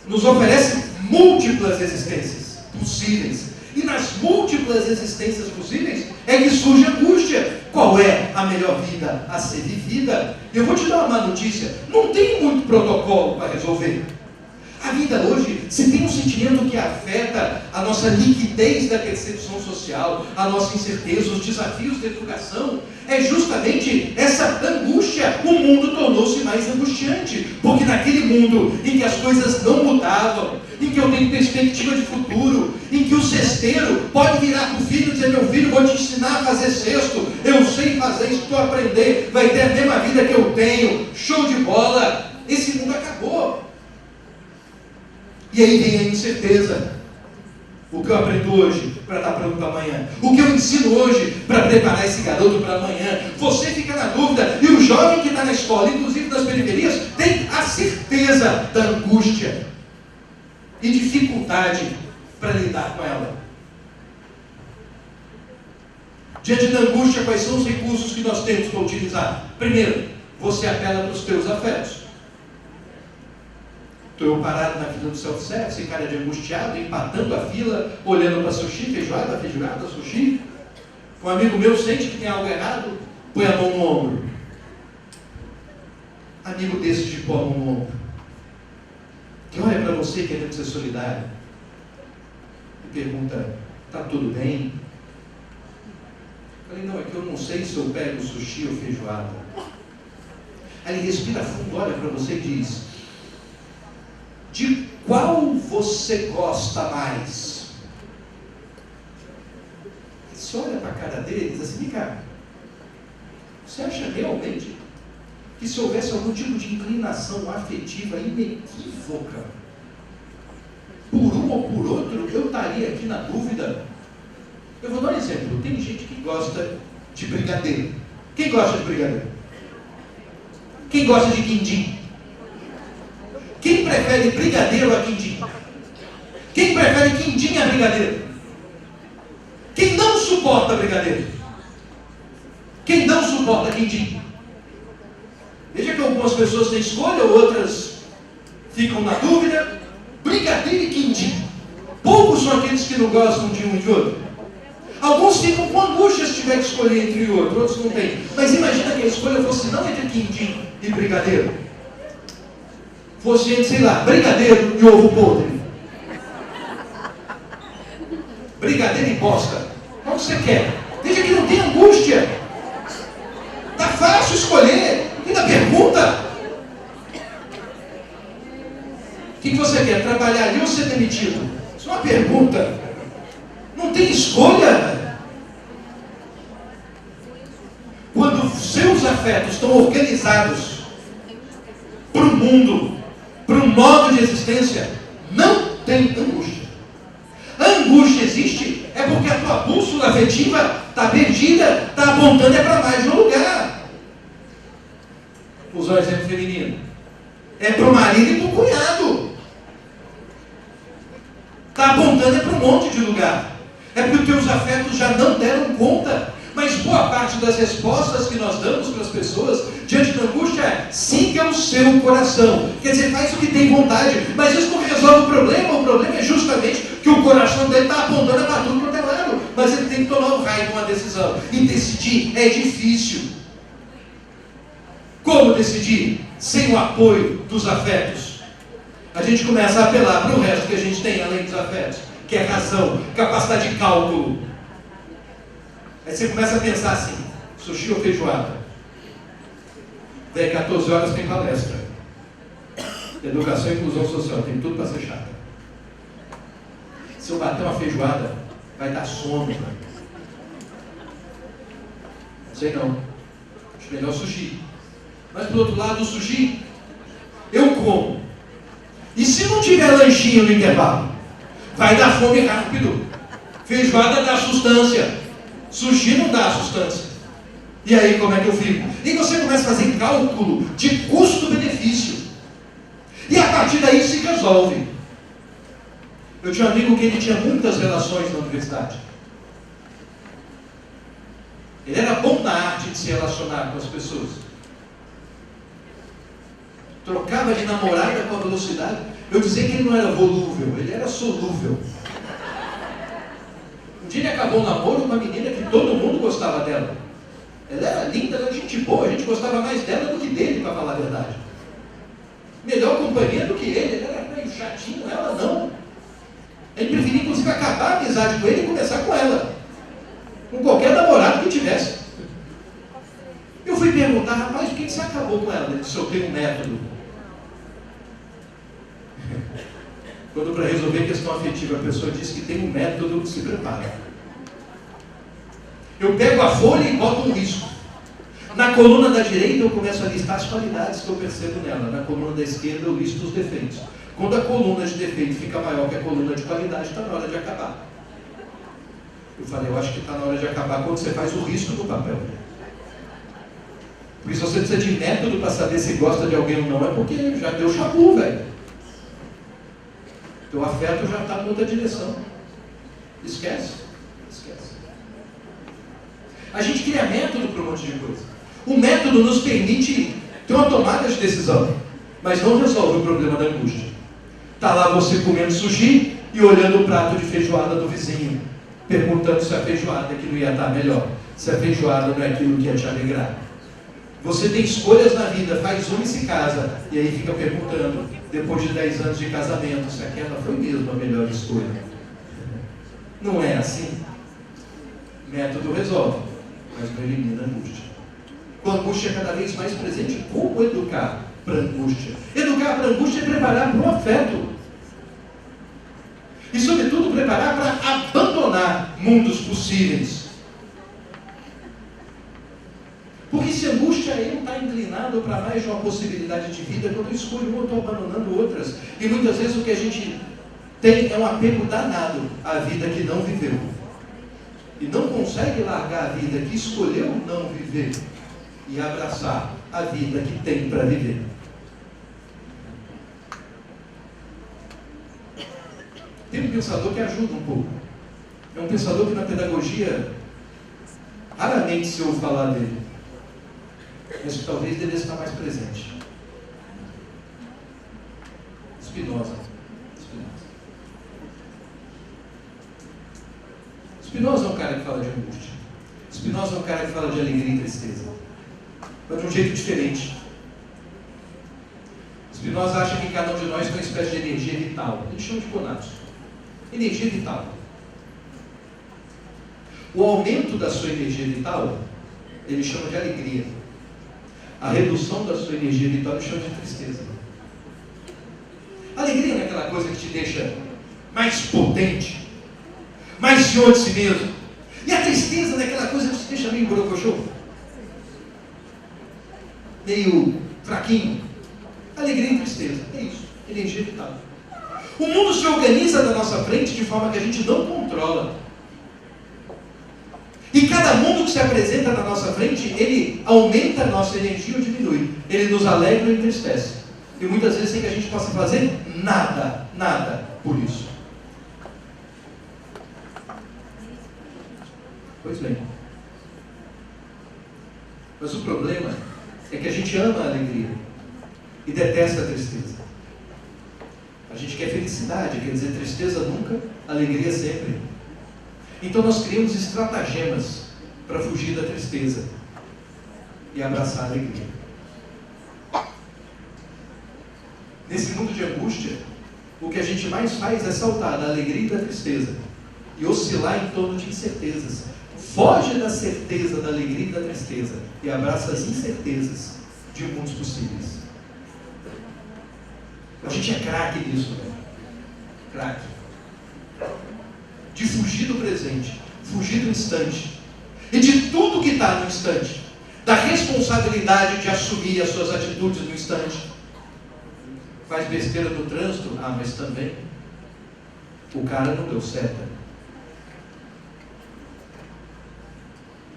Nos oferece múltiplas existências possíveis. E nas múltiplas existências possíveis é que surge a angústia. Qual é a melhor vida a ser vivida? Eu vou te dar uma má notícia. Não tem muito protocolo para resolver. A vida hoje, se tem um sentimento que afeta a nossa liquidez da percepção social, a nossa incerteza, os desafios da educação, é justamente essa angústia. O mundo tornou-se mais angustiante, porque naquele mundo em que as coisas não mudavam, em que eu tenho perspectiva de futuro, em que o cesteiro pode virar para o filho e dizer: meu filho, vou te ensinar a fazer cesto, eu sei fazer isso, tu aprender, vai ter a mesma vida que eu tenho, show de bola. Esse mundo acabou. E aí vem a incerteza. O que eu aprendo hoje para estar pronto para amanhã? O que eu ensino hoje para preparar esse garoto para amanhã? Você fica na dúvida. E o jovem que está na escola, inclusive nas periferias, tem a certeza da angústia e dificuldade para lidar com ela. Diante da angústia, quais são os recursos que nós temos para utilizar? Primeiro, você apela para os teus afetos. Estou eu parado na fila do self-service, cara de angustiado, empatando a fila, olhando para sushi, feijoada, sushi. Um amigo meu sente que tem algo errado, põe a mão no ombro. Amigo desse de pôr a mão no ombro, que olha para você querendo ser solidário e pergunta, está tudo bem? Eu falei, não, é que eu não sei se eu pego sushi ou feijoada. Aí ele respira fundo, olha para você e diz, de qual você gosta mais? Você olha para a cara dele e diz assim, vem cá, você acha realmente que se houvesse algum tipo de inclinação afetiva inequívoca, por um ou por outro, eu estaria aqui na dúvida? Eu vou dar um exemplo. Tem gente que gosta de brigadeiro. Quem gosta de brigadeiro? Quem gosta de quindim? Quem prefere brigadeiro a quindim? Quem prefere quindim a brigadeiro? Quem não suporta brigadeiro? Quem não suporta quindim? Veja que algumas pessoas têm escolha, outras ficam na dúvida. Brigadeiro e quindim. Poucos são aqueles que não gostam de um e de outro. Alguns ficam com angústia se tiver que escolher entre o outro, outros não têm. Mas imagina que a escolha fosse não entre quindim e brigadeiro. Fosse entre, sei lá, brigadeiro e ovo podre. Brigadeiro e bosta. Qual você quer? Veja que não tem angústia. Tá fácil escolher. Ainda pergunta. O que você quer? Trabalhar ali ou ser demitido? Isso é uma pergunta. Não tem escolha. Quando seus afetos estão organizados para o mundo, para um modo de existência, não tem angústia. A angústia existe é porque a tua bússola afetiva está perdida, está apontando para mais de um lugar. Vou usar o exemplo feminino. É para o marido e para o cunhado. Está apontando para um monte de lugar. É porque os teus afetos já não deram conta. Mas boa parte das respostas que nós damos para as pessoas diante da angústia é siga o seu coração. Quer dizer, faz o que tem vontade. Mas isso não resolve o problema. O problema é justamente que o coração dele está apontando para tudo quanto é lado. Mas ele tem que tomar o raio de uma decisão. E decidir é difícil. Como decidir? Sem o apoio dos afetos. A gente começa a apelar para o resto que a gente tem além dos afetos, que é razão, capacidade de cálculo. Aí você começa a pensar assim, sushi ou feijoada? Daí 14 horas tem palestra. Educação e inclusão social, tem tudo para ser chata. Se eu bater uma feijoada, vai dar sono. Não sei não. Acho melhor sushi. Mas por outro lado, o sushi, eu como. E se não tiver lanchinho no intervalo? Vai dar fome rápido. Feijoada dá sustância. Sushi não dá sustância. E aí como é que eu fico? E você começa a fazer cálculo de custo-benefício. E a partir daí se resolve. Eu tinha um amigo que ele tinha muitas relações na universidade. Ele era bom na arte de se relacionar com as pessoas. Trocava de namorada com a velocidade. Eu dizia que ele não era volúvel, ele era solúvel. Um dia ele acabou o namoro com uma menina que todo mundo gostava dela. Ela era linda, ela era gente boa, a gente gostava mais dela do que dele, para falar a verdade. Melhor companhia do que ele era meio chatinho, ela não. A gente preferia inclusive acabar a amizade com ele e começar com ela. Com qualquer namorado que tivesse. Eu fui perguntar, rapaz, por que você acabou com ela? Ele disse, eu tenho um método. Quando para resolver questão afetiva a pessoa diz que tem um método, se prepara. Eu pego a folha e boto um risco. Na coluna da direita eu começo a listar as qualidades que eu percebo nela. Na coluna da esquerda eu listo os defeitos. Quando a coluna de defeito fica maior que a coluna de qualidade, está na hora de acabar. Eu falei, eu acho que está na hora de acabar quando você faz o risco no papel. Por isso você precisa de método para saber se gosta de alguém ou não. É porque já deu chabu, velho. Teu afeto já está em outra direção. Esquece. A gente cria método para um monte de coisa. O método nos permite ter uma tomada de decisão, mas não resolve o problema da angústia. Está lá você comendo sushi e olhando o prato de feijoada do vizinho, perguntando se a feijoada que não ia estar melhor, se a feijoada não é aquilo que ia te alegrar. Você tem escolhas na vida, faz uma e se casa, e aí fica perguntando, depois de 10 anos de casamento, se aquela foi mesmo a melhor escolha. Não é assim. Método resolve, mas não elimina a angústia. Com a angústia cada vez mais presente, como educar para a angústia? Educar para a angústia é preparar para o afeto. E, sobretudo, preparar para abandonar mundos possíveis. Porque se a angústia não está inclinado para mais de uma possibilidade de vida, quando eu escolho uma, eu estou abandonando outras. E muitas vezes o que a gente tem é um apego danado à vida que não viveu. E não consegue largar a vida que escolheu não viver e abraçar a vida que tem para viver. Tem um pensador que ajuda um pouco. É um pensador que na pedagogia raramente se ouve falar dele, mas que talvez devesse estar mais presente. Spinoza. Spinoza é um cara que fala de angústia. Spinoza é um cara que fala de alegria e tristeza, mas de um jeito diferente. Spinoza acha que cada um de nós tem uma espécie de energia vital. Ele chama de conatos. Energia vital. O aumento da sua energia vital, ele chama de alegria. A redução da sua energia vital, ele chama de tristeza. A alegria não é aquela coisa que te deixa mais potente, mais senhor de si mesmo. E a tristeza não é aquela coisa que te deixa meio borocochô, meio fraquinho. Alegria e tristeza, é isso, energia vital. O mundo se organiza na nossa frente de forma que a gente não controla. E cada mundo que se apresenta na nossa frente, ele aumenta a nossa energia ou diminui. Ele nos alegra ou entristece. E muitas vezes sem que a gente possa fazer nada por isso. Pois bem. Mas o problema é que a gente ama a alegria e detesta a tristeza. A gente quer felicidade, quer dizer tristeza nunca, alegria sempre. Então nós criamos estratagemas para fugir da tristeza e abraçar a alegria. Nesse mundo de angústia, o que a gente mais faz é saltar da alegria e da tristeza e oscilar em torno de incertezas. Foge da certeza da alegria e da tristeza e abraça as incertezas de mundos possíveis. A gente é craque nisso, né? Craque. De fugir do presente, fugir do instante. E de tudo que está no instante. Da responsabilidade de assumir as suas atitudes no instante. Faz besteira no trânsito? Ah, mas também o cara não deu seta.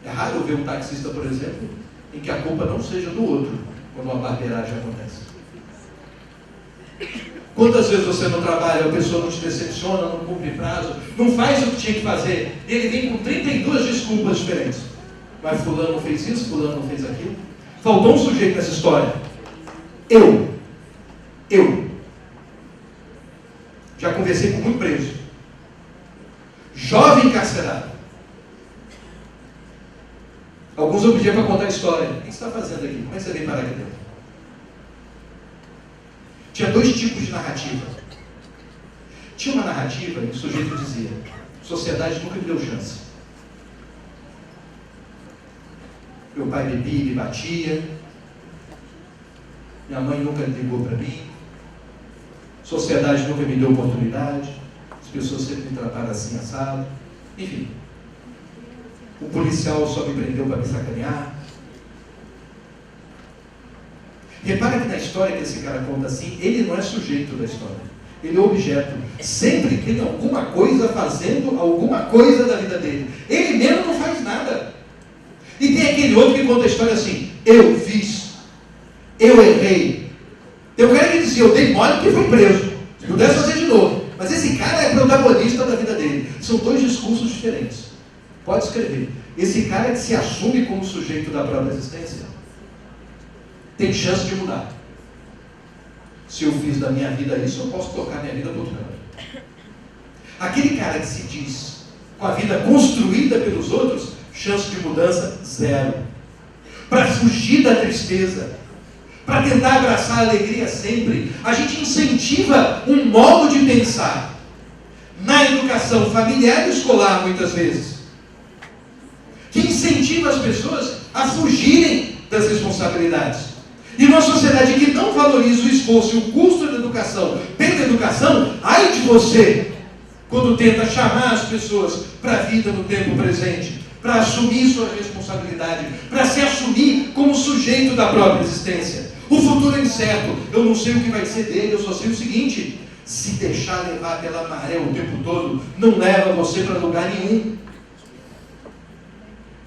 É raro ver um taxista, por exemplo, em que a culpa não seja do outro, quando uma barbeiragem acontece. Quantas vezes você no trabalho, a pessoa não te decepciona, não cumpre prazo, não faz o que tinha que fazer, e ele vem com 32 desculpas diferentes. Mas fulano não fez isso, fulano não fez aquilo. Faltou um sujeito nessa história. Eu. Já conversei com muito preso. Jovem encarcerado. Alguns eu pedia para contar a história. O que você está fazendo aqui? Como é que você veio parar aqui dentro? Tinha dois tipos de narrativa. Tinha uma narrativa em que o sujeito dizia: sociedade nunca me deu chance. Meu pai bebia, me batia. Minha mãe nunca ligou para mim. Sociedade nunca me deu oportunidade. As pessoas sempre me trataram assim, assado. Enfim. O policial só me prendeu para me sacanear. Repara que na história que esse cara conta assim, ele não é sujeito da história. Ele é objeto. Sempre tem alguma coisa fazendo alguma coisa da vida dele. Ele mesmo não faz nada. E tem aquele outro que conta a história assim: eu fiz, eu errei. Tem um cara que dizia: eu dei mole porque fui preso. Se pudesse fazer de novo. Mas esse cara é protagonista da vida dele. São dois discursos diferentes. Pode escrever. Esse cara que se assume como sujeito da própria existência tem chance de mudar. Se eu fiz da minha vida isso, eu posso tocar minha vida para outro canto. Aquele cara que se diz com a vida construída pelos outros, chance de mudança zero. Para fugir da tristeza, para tentar abraçar a alegria sempre, a gente incentiva um modo de pensar na educação familiar e escolar, muitas vezes, que incentiva as pessoas a fugirem das responsabilidades. E numa sociedade que não valoriza o esforço e o custo da educação, pela educação, ai de você, quando tenta chamar as pessoas para a vida no tempo presente, para assumir sua responsabilidade, para se assumir como sujeito da própria existência. O futuro é incerto, eu não sei o que vai ser dele, eu só sei o seguinte: se deixar levar pela maré o tempo todo, não leva você para lugar nenhum.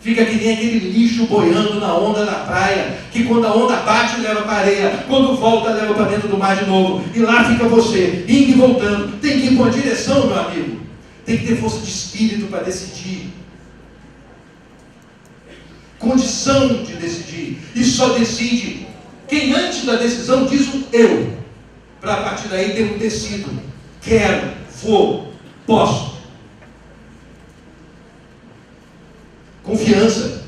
Fica que nem aquele lixo boiando na onda da praia, que quando a onda bate leva para a areia, quando volta leva para dentro do mar de novo, e lá fica você, indo e voltando. Tem que ir com a direção, meu amigo. Tem que ter força de espírito para decidir. Condição de decidir. E só decide quem antes da decisão diz o eu, para a partir daí ter um decido. Quero, vou, posso. Confiança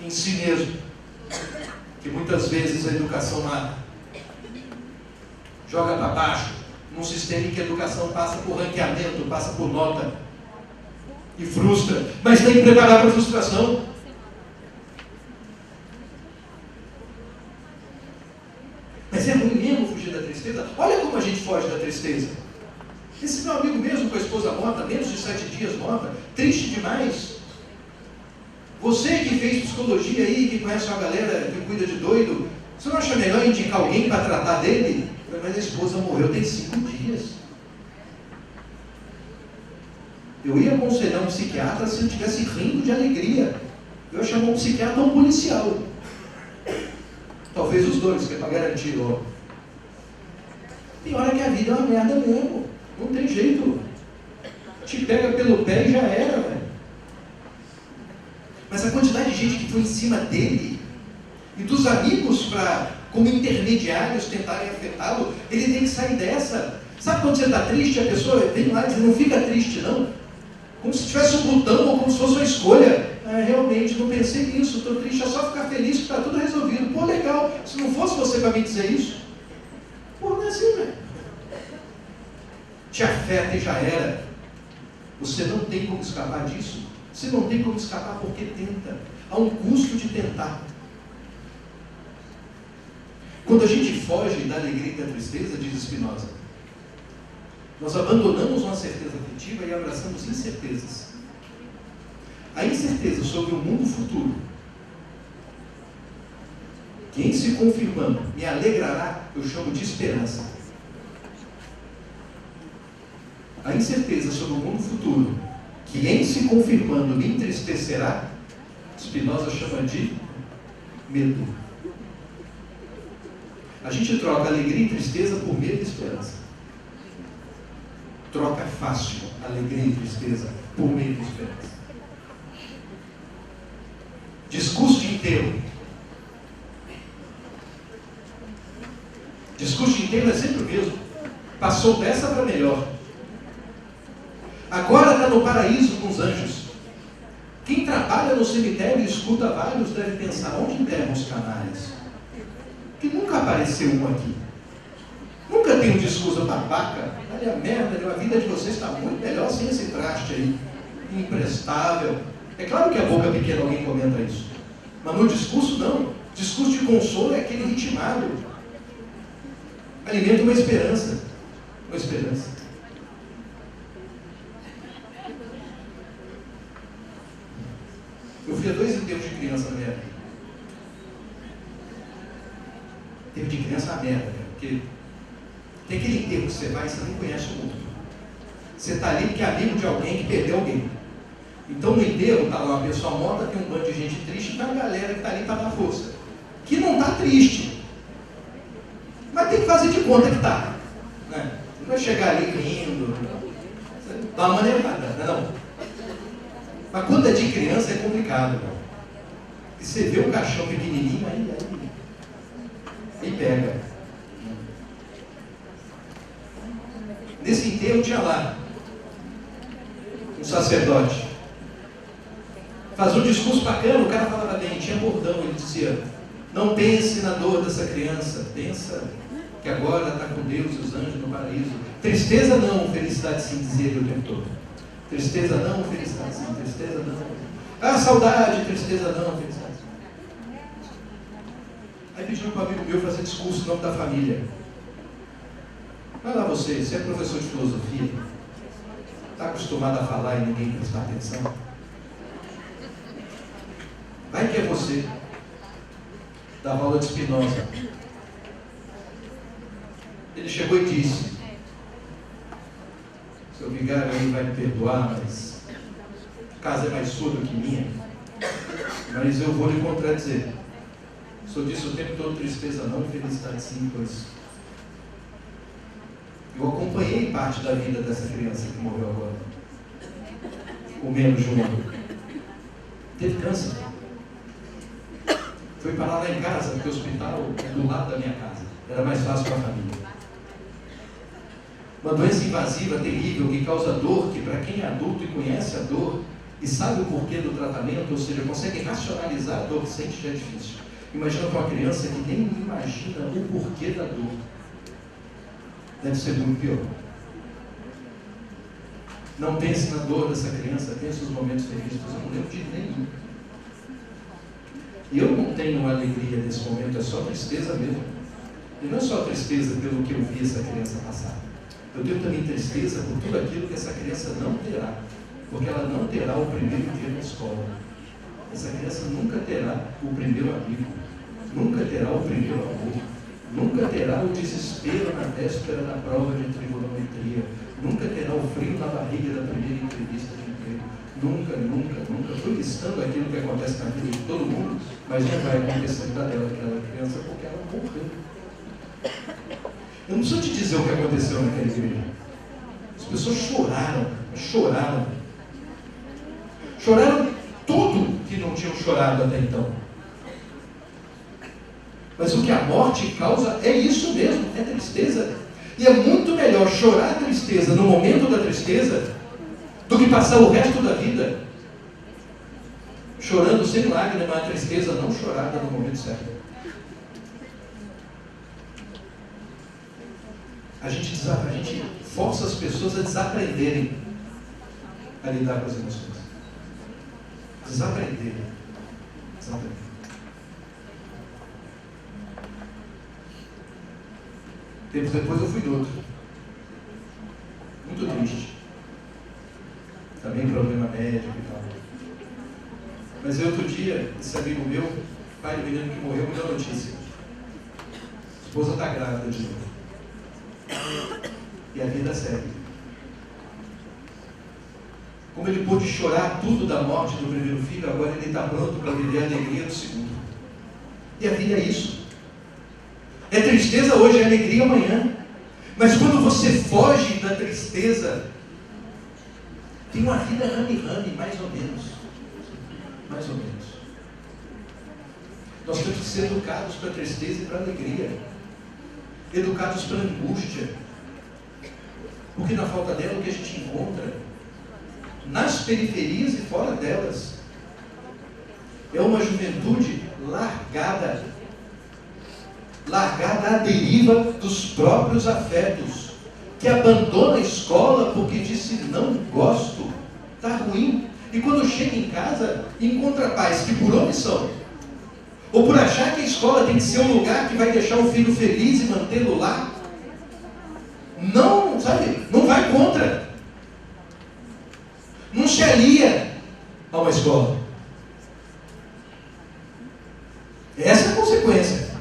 em si mesmo, que muitas vezes a educação mata. Joga para baixo, num sistema em que a educação passa por ranqueamento, passa por nota, e frustra, mas tem que preparar para a frustração. Mas é ruim mesmo fugir da tristeza? Olha como a gente foge da tristeza. Esse meu amigo mesmo com a esposa morta, menos de 7 dias morta, triste demais. Você que fez psicologia aí, que conhece uma galera que cuida de doido, você não acha melhor indicar alguém para tratar dele? Mas a esposa morreu tem 5 dias. Eu ia aconselhar um psiquiatra se eu estivesse rindo de alegria. Eu ia chamar um psiquiatra ou um policial. Talvez os dois, que é para garantir. Ó. Tem hora que a vida é uma merda mesmo. Não tem jeito. Te pega pelo pé e já era, velho. Mas a quantidade de gente que foi em cima dele e dos amigos para, como intermediários, tentarem afetá-lo, ele tem que sair dessa. Sabe quando você está triste, a pessoa vem lá e diz, não fica triste não. Como se tivesse um botão ou como se fosse uma escolha. Ah, realmente, não pensei nisso, estou triste, é só ficar feliz que está tudo resolvido. Pô, legal, se não fosse você para me dizer isso, pô, não é assim, velho. Te afeta e já era. Você não tem como escapar disso. Você não tem como escapar porque tenta. Há um custo de tentar. Quando a gente foge da alegria e da tristeza, diz Spinoza, nós abandonamos uma certeza afetiva e abraçamos incertezas. A incerteza sobre o mundo futuro, que em se confirmando me alegrará, eu chamo de esperança. A incerteza sobre o mundo futuro, que em se confirmando me entristecerá, Spinoza chama de medo. A gente troca alegria e tristeza por medo e esperança. Troca fácil alegria e tristeza por medo e esperança. Discurso de enterro. Discurso de enterro é sempre o mesmo. Passou dessa para melhor. Agora está no paraíso com os anjos. Quem trabalha no cemitério e escuta vários deve pensar, onde enterram os canalhas? Que nunca apareceu um aqui. Nunca tem um discurso babaca. Olha a merda, a vida de vocês está muito melhor sem esse traste aí. Imprestável. É claro que a boca pequena alguém comenta isso. Mas no discurso não. Discurso de consolo é aquele ritmado. Alimenta uma esperança. Uma esperança. Eu fui a 2 enterros de criança na minha vida. Enterro de criança é uma merda, cara, porque tem aquele enterro que você vai e você não conhece o mundo. Você está ali porque é amigo de alguém que perdeu alguém. Então no enterro está lá uma pessoa morta, tem um bando de gente triste, e tá a galera que está ali para dar força. Que não está triste. Mas tem que fazer de conta que está. Né? Não vai chegar ali rindo. Dá uma maneirada, não. Mas quando é de criança é complicado. Né? E você vê um caixão pequenininho, aí pega. Nesse enterro tinha lá um sacerdote. Fazia um discurso bacana, o cara falava bem, tinha bordão, ele dizia: não pense na dor dessa criança, pensa que agora está com Deus e os anjos no paraíso. Tristeza não, felicidade sim, dizia ele o tempo todo. Tristeza não, felicidade sim, tristeza não. Ah, saudade, tristeza não, felicidade sim. Aí pediram para um amigo meu fazer discurso em nome da família. Vai lá você é professor de filosofia, está acostumado a falar e ninguém prestar atenção? Vai que é você, da aula de Spinoza. Ele chegou e disse: seu vigário aí vai me perdoar, mas a casa é mais sua do que minha. Mas eu vou lhe contradizer. O senhor disse o tempo todo tristeza não, felicidade sim, pois eu acompanhei parte da vida dessa criança que morreu agora, com menos de um ano. Teve câncer. Foi parar lá em casa, porque o hospital é do lado da minha casa. Era mais fácil para a família. Uma doença invasiva terrível que causa dor, que para quem é adulto e conhece a dor e sabe o porquê do tratamento, ou seja, consegue racionalizar a dor que sente, já é difícil. Imagina para uma criança que nem imagina o porquê da dor. Deve ser muito pior. Não pense na dor dessa criança, pense nos momentos felizes. Eu não lembro de nenhum. E eu não tenho alegria nesse momento, é só tristeza mesmo. E não é só tristeza pelo que eu vi essa criança passar. Eu tenho também tristeza por tudo aquilo que essa criança não terá. Porque ela não terá o primeiro dia na escola. Essa criança nunca terá o primeiro amigo. Nunca terá o primeiro amor. Nunca terá o desespero na véspera da prova de trigonometria. Nunca terá o frio na barriga da primeira entrevista de emprego. Nunca, nunca, nunca. Fui listando aquilo que acontece na vida de todo mundo, mas não vai acontecer na dela, aquela criança, porque ela morreu. Eu não preciso te dizer o que aconteceu naquela igreja. As pessoas choraram, choraram. Choraram tudo que não tinham chorado até então. Mas o que a morte causa é isso mesmo, é tristeza. E é muito melhor chorar a tristeza no momento da tristeza do que passar o resto da vida chorando sem lágrima a tristeza não chorada no momento certo. A gente força as pessoas a desaprenderem a lidar com as emoções. Desaprenderem. Tempos depois eu fui no outro. Muito triste. Também problema médico e tal. Mas outro dia, esse amigo meu, pai do menino que morreu, me deu a notícia. A esposa está grávida de novo. E a vida segue. Como ele pôde chorar tudo da morte do primeiro filho, agora ele está pronto para viver a alegria do segundo. E a vida é isso. É tristeza hoje, é alegria amanhã. Mas quando você foge da tristeza, tem uma vida rame-rame, mais ou menos. Mais ou menos. Nós temos que ser educados para a tristeza e para a alegria. Educados para a angústia. Porque na falta dela, o que a gente encontra, nas periferias e fora delas, é uma juventude largada à deriva dos próprios afetos, que abandona a escola porque disse não gosto, está ruim, e quando chega em casa encontra pais que por omissão, ou por achar que a escola tem que ser um lugar que vai deixar o filho feliz e mantê-lo lá, não, sabe, não vai contra, não se alia a uma escola. Essa é a consequência.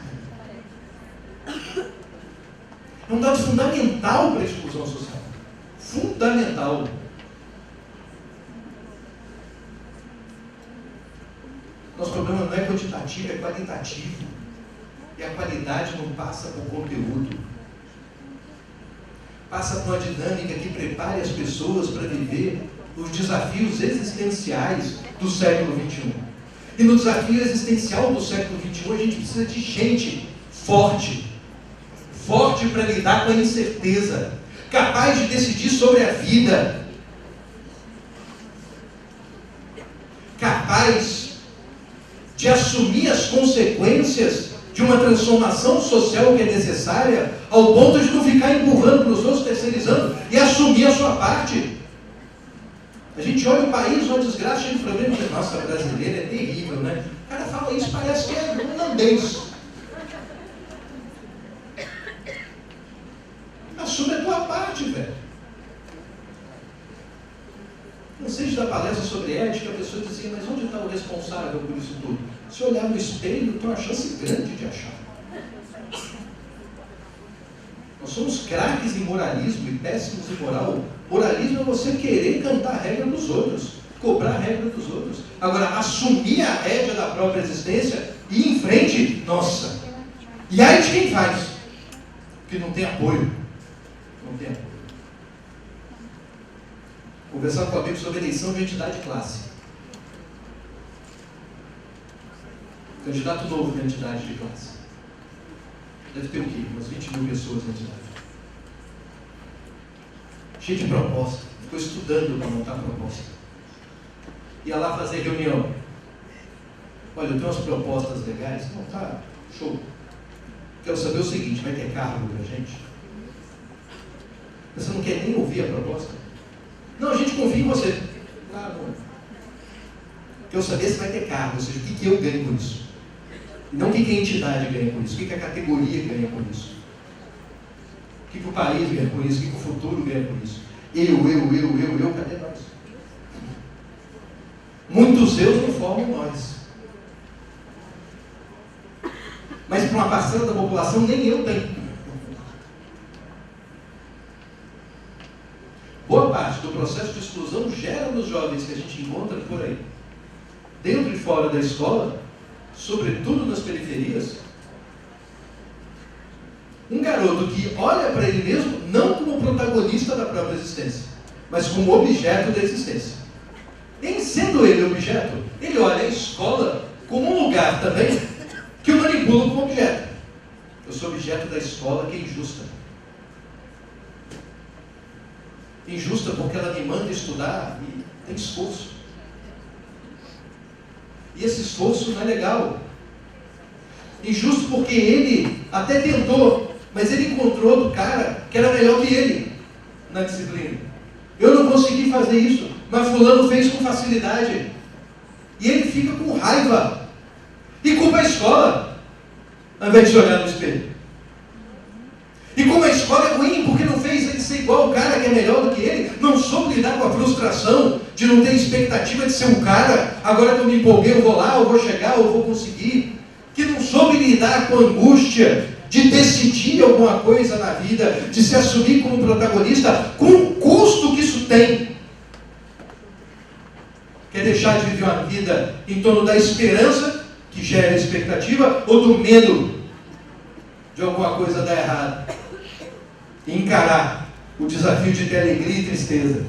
É um dado fundamental para a exclusão social. Fundamental. Nosso problema não é quantitativo, é qualitativo. E a qualidade não passa por conteúdo. Passa por uma dinâmica que prepare as pessoas para viver os desafios existenciais do século XXI. E no desafio existencial do século XXI, a gente precisa de gente forte. Forte para lidar com a incerteza, capaz de decidir sobre a vida, capaz de assumir as consequências de uma transformação social que é necessária, ao ponto de não ficar empurrando para os outros, terceirizando, e assumir a sua parte. A gente olha o país, uma desgraça, cheio de problemas, e diz, nossa, a brasileira é terrível, né? O cara fala isso, parece que é holandês. Assume a tua parte, velho. Não sei de dar palestra sobre ética, a pessoa dizia, mas onde está o responsável por isso tudo? Se olhar no espelho, tem uma chance grande de achar. Nós somos craques em moralismo e péssimos em moral. Moralismo é você querer cantar a regra dos outros, cobrar a regra dos outros. Agora, assumir a rédea da própria existência e ir em frente, nossa. E aí de quem faz? Porque não tem apoio. Não tem apoio. Conversando com um amigo sobre eleição de entidade de classe. Candidato novo da entidade de classe. Deve ter o quê? Umas 20 mil pessoas na entidade. Cheio de proposta. Ficou estudando para montar a proposta. Ia lá fazer reunião. Olha, eu tenho umas propostas legais. Não, tá, show. Quero saber o seguinte, vai ter cargo para a gente? Você não quer nem ouvir a proposta? Não, a gente confia em você. Claro, não. Quero saber se vai ter cargo, ou seja, o que eu ganho com isso. Não o que a entidade ganha com isso, o que a categoria ganha com isso. O que o país ganha com isso, o que o futuro ganha com isso. Eu, cadê nós? Muitos eus não formam nós. Mas para uma parcela da população, nem eu tenho. Boa parte do processo de exclusão gera nos jovens que a gente encontra por aí, dentro e fora da escola, sobretudo nas periferias, um garoto que olha para ele mesmo não como protagonista da própria existência, mas como objeto da existência. Em sendo ele objeto, ele olha a escola como um lugar também que o manipula como objeto. Eu sou objeto da escola que é injusta. Injusta porque ela me manda estudar e tem esforço. E esse esforço não é legal. Injusto porque ele até tentou, mas ele encontrou outro cara que era melhor que ele na disciplina. Eu não consegui fazer isso, mas fulano fez com facilidade. E ele fica com raiva. E culpa a escola, ao invés de olhar no espelho. E como a escola é ruim, porque não fez ele ser igual o cara que é melhor do que ele, não soube lidar com a frustração de não ter expectativa de ser um cara, agora que eu me empolguei, eu vou lá, eu vou chegar, eu vou conseguir. Que não soube lidar com a angústia de decidir alguma coisa na vida, de se assumir como protagonista, com o custo que isso tem. Quer deixar de viver uma vida em torno da esperança, que gera expectativa, ou do medo de alguma coisa dar errado. Encarar o desafio de ter alegria e tristeza.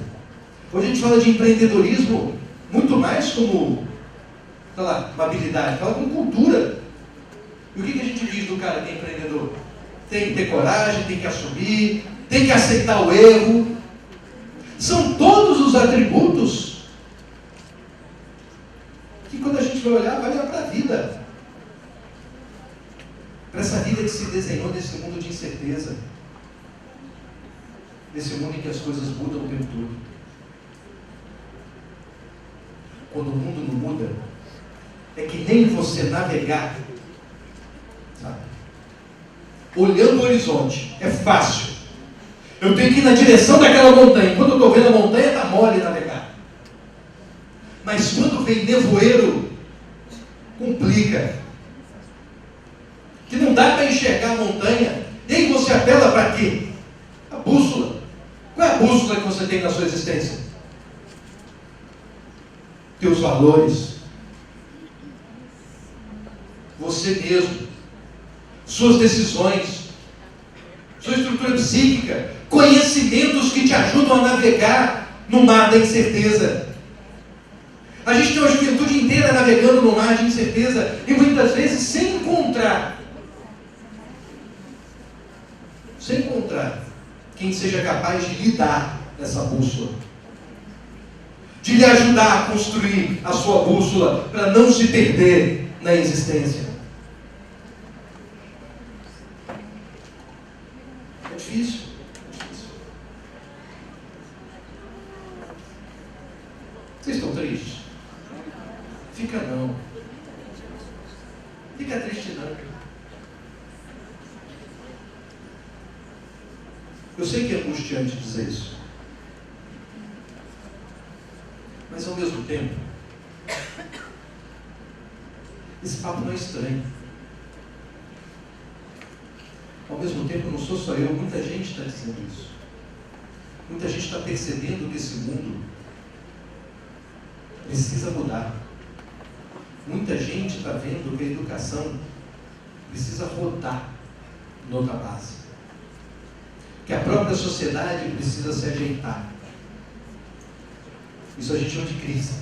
Hoje a gente fala de empreendedorismo muito mais como, sei lá, uma habilidade, fala como cultura. E o que a gente diz do cara que é empreendedor? Tem que ter coragem, tem que assumir, tem que aceitar o erro. São todos os atributos que quando a gente vai olhar, vai olhar para a vida. Para essa vida que se desenhou nesse mundo de incerteza. Nesse mundo em que as coisas mudam o tempo todo. Quando o mundo não muda, é que nem você navegar, sabe? Olhando o horizonte, é fácil. Eu tenho que ir na direção daquela montanha. Quando eu estou vendo a montanha, está mole navegar. Mas quando vem nevoeiro, complica. Que não dá para enxergar a montanha. E aí você apela para quê? A bússola. Qual é a bússola que você tem na sua existência? Teus valores. Você mesmo. Suas decisões. Sua estrutura psíquica. Conhecimentos que te ajudam a navegar no mar da incerteza. A gente tem uma juventude inteira navegando no mar de incerteza e muitas vezes sem encontrar quem seja capaz de lhe dar essa bússola, de lhe ajudar a construir a sua bússola para não se perder na existência. É difícil. Vocês estão tristes? Fica não. Fica triste não. Eu sei que é angustiante dizer isso. Mas ao mesmo tempo, esse papo não é estranho. Ao mesmo tempo, não sou só eu, muita gente está dizendo isso. Muita gente está percebendo que esse mundo precisa mudar. Muita gente está vendo que a educação precisa rodar noutra base. Que a própria sociedade precisa se ajeitar. Isso a gente chama de crise.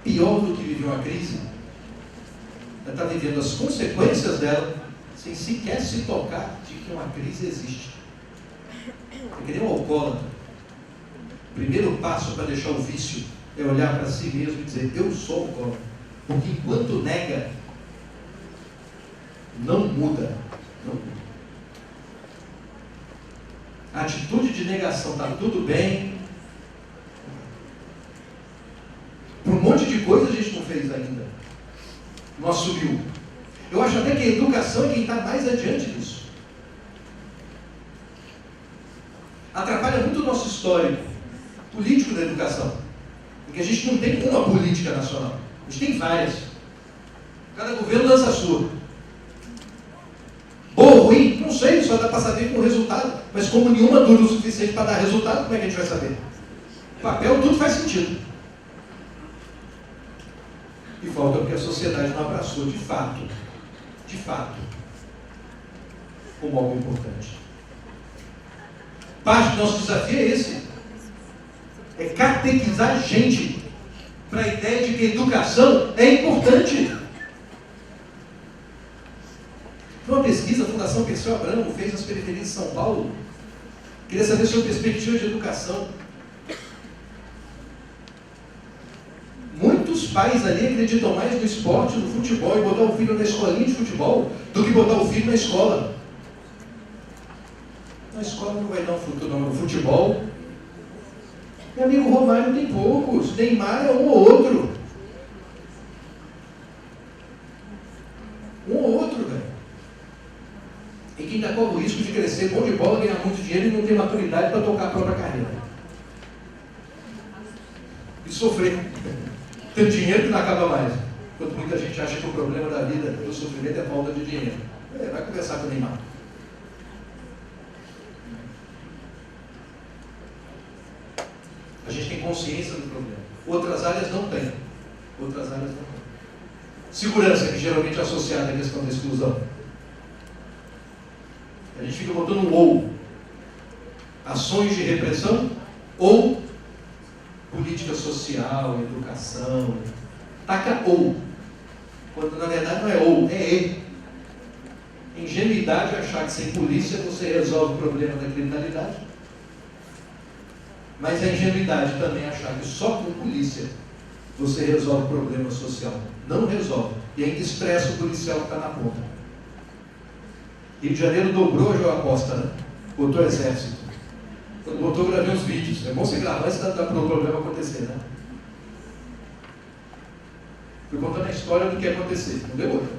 Pior do que viver uma crise é estar vivendo as consequências dela sem sequer se tocar de que uma crise existe. É que nem um alcoólatra. O primeiro passo para deixar o vício é olhar para si mesmo e dizer: eu sou alcoólatra. Porque enquanto nega, não muda. Não muda. A atitude de negação, está tudo bem. Por um monte de coisa a gente não fez ainda. Não assumiu. Eu acho até que a educação é quem está mais adiante disso. Atrapalha muito o nosso histórico político da educação. Porque a gente não tem uma política nacional. A gente tem várias. Cada governo lança a sua. Boa ou ruim? Não sei, só dá para saber com o resultado. Mas como nenhuma dura o suficiente para dar resultado, como é que a gente vai saber? O papel, tudo faz sentido. E falta porque a sociedade não abraçou de fato, como algo importante. Parte do nosso desafio é esse. É catequizar a gente para a ideia de que a educação é importante. Foi uma pesquisa, a Fundação Perseu Abramo fez nas periferias de São Paulo. Queria saber sua perspectiva de educação. Muitos pais ali acreditam mais no esporte, no futebol, e botar o filho na escolinha de futebol, do que botar o filho na escola. Na escola não vai dar um futuro, não. No futebol, meu amigo Romário tem poucos, Neymar é um ou outro. Um ou outro, velho. E quem ainda corre o risco de crescer bom de bola, ganhar muito dinheiro e não ter maturidade para tocar a própria carreira. E sofrer. Tem dinheiro que não acaba mais. Enquanto muita gente acha que o problema da vida, do sofrimento, é falta de dinheiro. Vai conversar com o Neymar. A gente tem consciência do problema. Outras áreas não têm. Segurança, que geralmente é associada à questão da exclusão. A gente fica botando um ou. Ações de repressão ou política social, educação. Taca ou. Quando na verdade não é ou, é e. Ingenuidade é achar que sem polícia você resolve o problema da criminalidade. Mas a ingenuidade também é achar que só com polícia você resolve o problema social. Não resolve. E ainda estressa o policial que está na ponta. Rio de Janeiro dobrou a geoaposta, né? Botou exército. Quando botou, gravei uns vídeos. É bom você gravar antes para o problema acontecer, né? Fui contando a história do que ia acontecer. Não deu outra.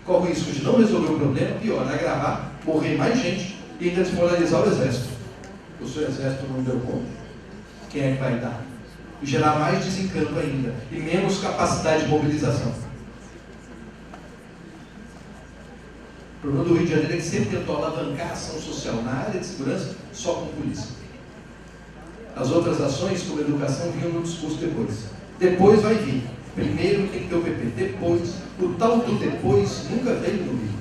Corre o risco de não resolver o problema, pior, agravar, morrer mais gente e ainda desmoralizar o exército. O seu exército não deu conta. Quem é que vai dar? E gerar mais desencanto ainda. E menos capacidade de mobilização. O problema do Rio de Janeiro é que sempre tentou alavancar a ação social na área de segurança só com polícia. As outras ações, como educação, vinham no discurso depois. Depois vai vir. Primeiro tem que ter o PP. Depois, o tal do depois nunca veio no Rio.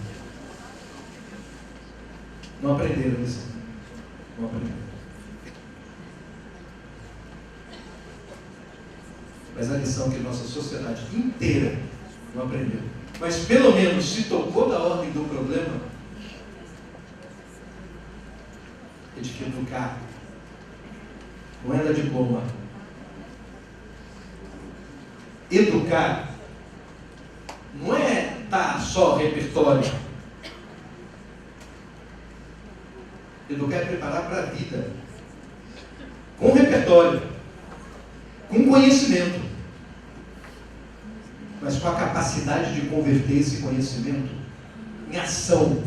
Não aprenderam isso. Não aprenderam. Mas a lição que a nossa sociedade inteira não aprendeu mas pelo menos se tocou da ordem do problema, é de que educar não é dar diploma. Educar não é dar só repertório. Educar é preparar para a vida, com repertório, com conhecimento, mas com a capacidade de converter esse conhecimento em ação,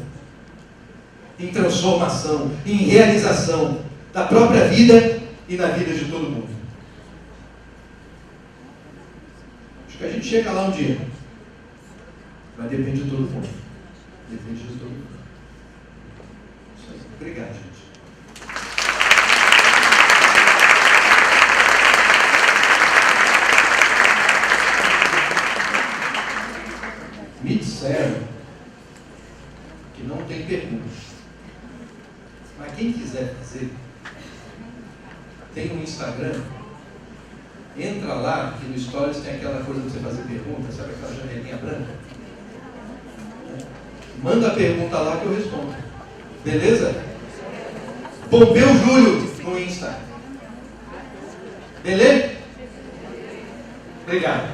em transformação, em realização da própria vida e na vida de todo mundo. Acho que a gente chega lá um dia, mas depende de todo mundo. Depende de todo mundo. Isso aí. Obrigado, gente. Me disseram que não tem perguntas. Mas quem quiser fazer, tem um Instagram, entra lá, que no Stories tem aquela coisa de você fazer pergunta, sabe aquela janelinha branca? Manda a pergunta lá que eu respondo. Beleza? Pompeu Júlio no Insta. Beleza? Obrigado.